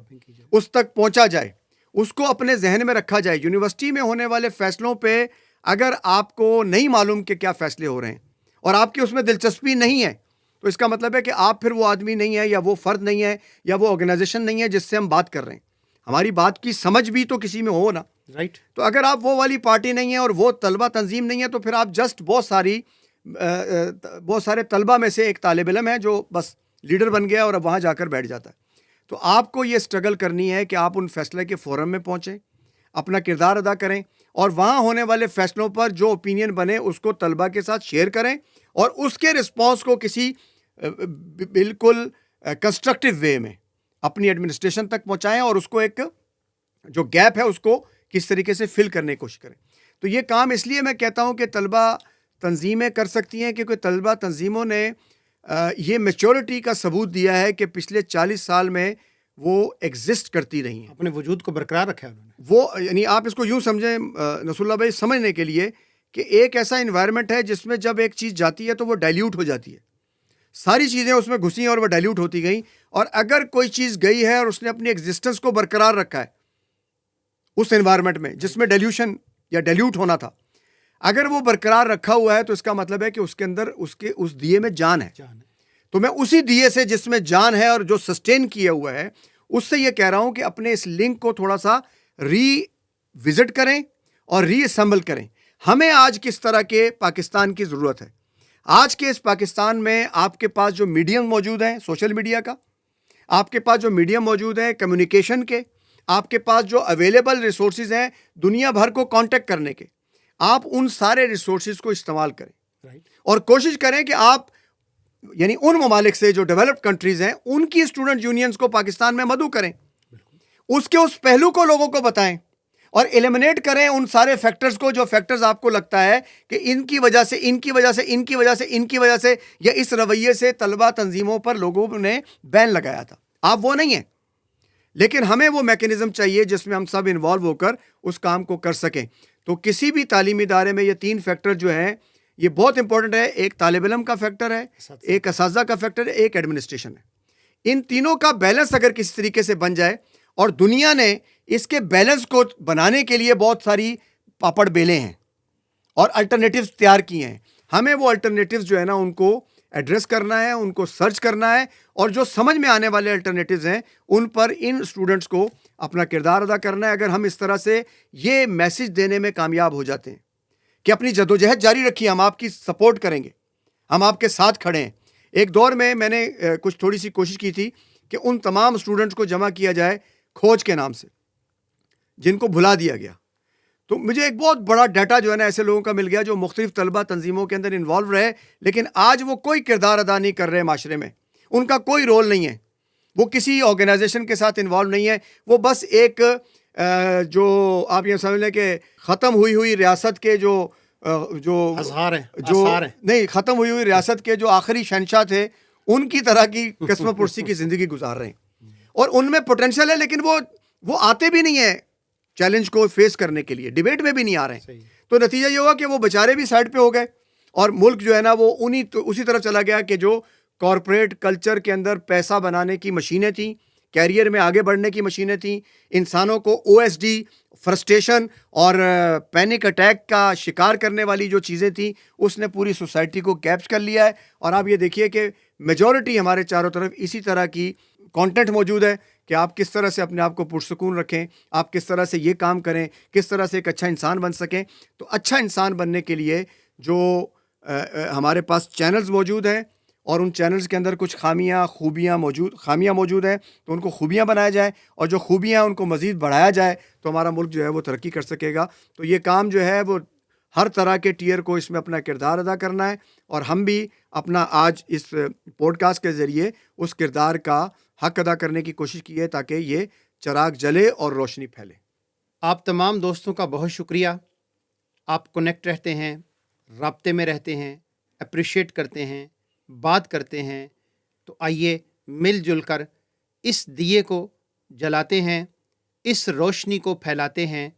اس تک پہنچا جائے، اس کو اپنے ذہن میں رکھا جائے۔ یونیورسٹی میں ہونے والے فیصلوں پہ اگر آپ کو نہیں معلوم کہ کیا فیصلے ہو رہے ہیں اور آپ کی اس میں دلچسپی نہیں ہے، تو اس کا مطلب ہے کہ آپ پھر وہ آدمی نہیں ہے، یا وہ فرد نہیں ہے، یا وہ آرگنائزیشن نہیں ہے جس سے ہم بات کر رہے ہیں۔ ہماری بات کی سمجھ بھی تو کسی میں ہو نا، رائٹ۔ تو اگر آپ وہ والی پارٹی نہیں ہے اور وہ طلبہ تنظیم نہیں ہے، تو پھر آپ جسٹ بہت سارے طلبہ میں سے ایک طالب علم ہے جو بس لیڈر بن گیا اور اب وہاں جا کر بیٹھ جاتا ہے۔ تو آپ کو یہ اسٹرگل کرنی ہے کہ آپ ان فیصلے کے فورم میں پہنچیں، اپنا کردار ادا کریں، اور وہاں ہونے والے فیصلوں پر جو اوپینین بنے اس کو طلبہ کے ساتھ شیئر کریں، اور اس کے رسپانس کو کسی بالکل کنسٹرکٹیو وے میں اپنی ایڈمنسٹریشن تک پہنچائیں، اور اس کو ایک جو گیپ ہے اس کو کس طریقے سے فل کرنے کی کوشش کریں۔ تو یہ کام اس لیے میں کہتا ہوں کہ طلبہ تنظیمیں کر سکتی ہیں، کیونکہ طلبہ تنظیموں نے یہ میچورٹی کا ثبوت دیا ہے کہ پچھلے 40 سال میں وہ ایگزسٹ کرتی رہی ہیں، اپنے وجود کو برقرار رکھا ہے انہوں نے۔ وہ یعنی آپ اس کو یوں سمجھیں نصر اللہ بھائی، سمجھنے کے لیے کہ ایک ایسا انوائرمنٹ ہے جس میں جب ایک چیز جاتی ہے تو وہ ڈائلیوٹ ہو جاتی ہے، ساری چیزیں اس میں گھسی اور وہ ڈائلیوٹ ہوتی گئیں، اور اگر کوئی چیز گئی ہے اور اس نے اپنی ایگزسٹنس کو برقرار رکھا ہے اس انوائرمنٹ میں جس میں ڈیلیوشن یا ڈیلیوٹ ہونا تھا، اگر وہ برقرار رکھا ہوا ہے تو اس کا مطلب ہے کہ اس کے اندر اس دیے میں جان ہے۔ تو میں اسی دیے سے جس میں جان ہے اور جو سسٹین کیا ہوا ہے، اس سے یہ کہہ رہا ہوں کہ اپنے اس لنک کو تھوڑا سا ری وزٹ کریں اور ری اسمبل کریں۔ ہمیں آج کس طرح کے پاکستان کی ضرورت ہے؟ آج کے اس پاکستان میں آپ کے پاس جو میڈیم موجود ہیں سوشل میڈیا کا، آپ کے پاس جو میڈیم موجود ہیں کمیونیکیشن کے، آپ کے پاس جو اویلیبل ریسورسز ہیں دنیا بھر کو کانٹیکٹ کرنے کے، آپ ان سارے ریسورسز کو استعمال کریں، اور کوشش کریں کہ آپ یعنی ان ممالک سے جو ڈیولپڈ کنٹریز ہیں ان کی اسٹوڈنٹ یونینز کو پاکستان میں مدعو کریں، اس کے اس پہلو کو لوگوں کو بتائیں، اور ایلیمنیٹ کریں ان سارے فیکٹرز کو جو فیکٹرز آپ کو لگتا ہے کہ ان کی وجہ سے ان کی وجہ سے ان کی وجہ سے ان کی وجہ سے یا اس رویے سے طلبہ تنظیموں پر لوگوں نے بین لگایا تھا۔ آپ وہ نہیں ہیں، لیکن ہمیں وہ میکینزم چاہیے جس میں ہم سب انوالو ہو کر اس کام کو کر سکیں۔ تو کسی بھی تعلیمی ادارے میں یہ 3 فیکٹر جو ہیں یہ بہت امپورٹنٹ ہے۔ ایک طالب علم کا فیکٹر ہے، ایک اساتذہ کا فیکٹر ہے، ایک ایڈمنسٹریشن ہے۔ ان تینوں کا بیلنس اگر کسی طریقے سے بن جائے، اور دنیا نے اس کے بیلنس کو بنانے کے لیے بہت ساری پاپڑ بیلے ہیں اور الٹرنیٹیوز تیار کیے ہیں، ہمیں وہ الٹرنیٹیوز جو ہے نا ان کو ایڈریس کرنا ہے، ان کو سرچ کرنا ہے، اور جو سمجھ میں آنے والے الٹرنیٹیوز ہیں ان پر ان اسٹوڈنٹس کو اپنا کردار ادا کرنا ہے۔ اگر ہم اس طرح سے یہ میسج دینے میں کامیاب ہو جاتے ہیں کہ اپنی جدوجہد جاری رکھیے، ہم آپ کی سپورٹ کریں گے، ہم آپ کے ساتھ کھڑے ہیں۔ ایک دور میں میں نے کچھ تھوڑی سی کوشش کی تھی کہ ان تمام اسٹوڈنٹس کو جمع کیا جائے کھوج کے نام سے جن کو بھلا دیا گیا، تو مجھے ایک بہت بڑا ڈیٹا جو ہے نا ایسے لوگوں کا مل گیا جو مختلف طلبہ تنظیموں کے اندر انوالو رہے، لیکن آج وہ کوئی کردار ادا نہیں کر رہے معاشرے میں، ان کا کوئی رول نہیں ہے، وہ کسی آرگنائزیشن کے ساتھ انوالو نہیں ہے، وہ بس ایک جو آپ یہ سمجھ لیں کہ ختم ہوئی ریاست کے جو نہیں ختم ہوئی ریاست کے جو آخری شہنشاہ تھے ان کی طرح کی قسم پرسی کی زندگی گزار رہے ہیں، اور ان میں پوٹینشیل ہے لیکن وہ آتے بھی نہیں ہیں چیلنج کو فیس کرنے کے لیے، ڈیبیٹ میں بھی نہیں آ رہے ہیں۔ تو نتیجہ یہ ہوا کہ وہ بیچارے بھی سائڈ پہ ہو گئے، اور ملک جو ہے نا وہ اسی طرف چلا گیا کہ جو کارپوریٹ کلچر کے اندر پیسہ بنانے کی مشینیں تھیں، کیریئر میں آگے بڑھنے کی مشینیں تھیں. انسانوں کو OSD, فرسٹریشن اور پینک اٹیک کا شکار کرنے والی جو چیزیں تھیں اس نے پوری سوسائٹی کو کیپچر کر لیا ہے. اور آپ یہ دیکھیے کہ میجورٹی ہمارے چاروں طرف اسی طرح کی کانٹینٹ موجود ہے کہ آپ کس طرح سے اپنے آپ کو پرسکون رکھیں, آپ کس طرح سے یہ کام کریں, کس طرح سے ایک اچھا انسان بن سکیں. تو اچھا انسان بننے کے لیے جو ہمارے پاس چینلز موجود ہیں اور ان چینلز کے اندر کچھ خامیاں موجود ہیں, تو ان کو خوبیاں بنایا جائے, اور جو خوبیاں ہیں ان کو مزید بڑھایا جائے تو ہمارا ملک جو ہے وہ ترقی کر سکے گا. تو یہ کام جو ہے وہ ہر طرح کے ٹیئر کو اس میں اپنا کردار ادا کرنا ہے, اور ہم بھی اپنا آج اس پوڈ کاسٹ کے ذریعے اس کردار کا حق ادا کرنے کی کوشش کی ہے تاکہ یہ چراغ جلے اور روشنی پھیلے. آپ تمام دوستوں کا بہت شکریہ. آپ کنیکٹ رہتے ہیں, رابطے میں رہتے ہیں, اپریشیٹ کرتے ہیں, بات کرتے ہیں. تو آئیے مل جل کر اس دیے کو جلاتے ہیں, اس روشنی کو پھیلاتے ہیں.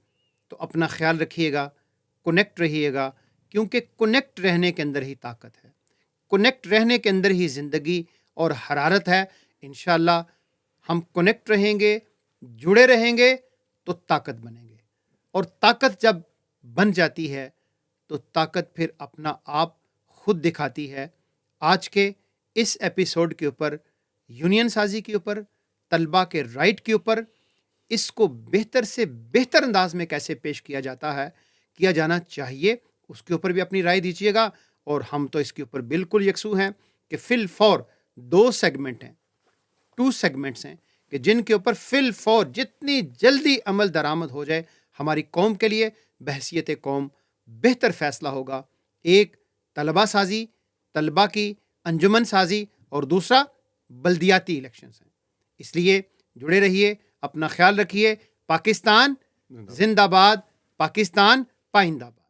تو اپنا خیال رکھیے گا, کنیکٹ رہیے گا, کیونکہ کنیکٹ رہنے کے اندر ہی طاقت ہے, کنیکٹ رہنے کے اندر ہی زندگی اور حرارت ہے. انشاءاللہ ہم کنیکٹ رہیں گے, جڑے رہیں گے تو طاقت بنیں گے, اور طاقت جب بن جاتی ہے تو طاقت پھر اپنا آپ خود دکھاتی ہے. آج کے اس ایپیسوڈ کے اوپر, یونین سازی کے اوپر, طلباء کے رائٹ کے اوپر, اس کو بہتر سے بہتر انداز میں کیسے پیش کیا جانا چاہیے, اس کے اوپر بھی اپنی رائے دیجیے گا. اور ہم تو اس کے اوپر بالکل یکسو ہیں کہ فی الفور 2 سیگمنٹس ہیں کہ جن کے اوپر فی الفور جتنی جلدی عمل درآمد ہو جائے ہماری قوم کے لیے بحیثیت قوم بہتر فیصلہ ہوگا. ایک طلباء سازی, طلباء کی انجمن سازی, اور دوسرا بلدیاتی الیکشنز ہیں. اس لیے جڑے رہیے, اپنا خیال رکھیے. پاکستان زندہ باد, پاکستان پائندہ باد.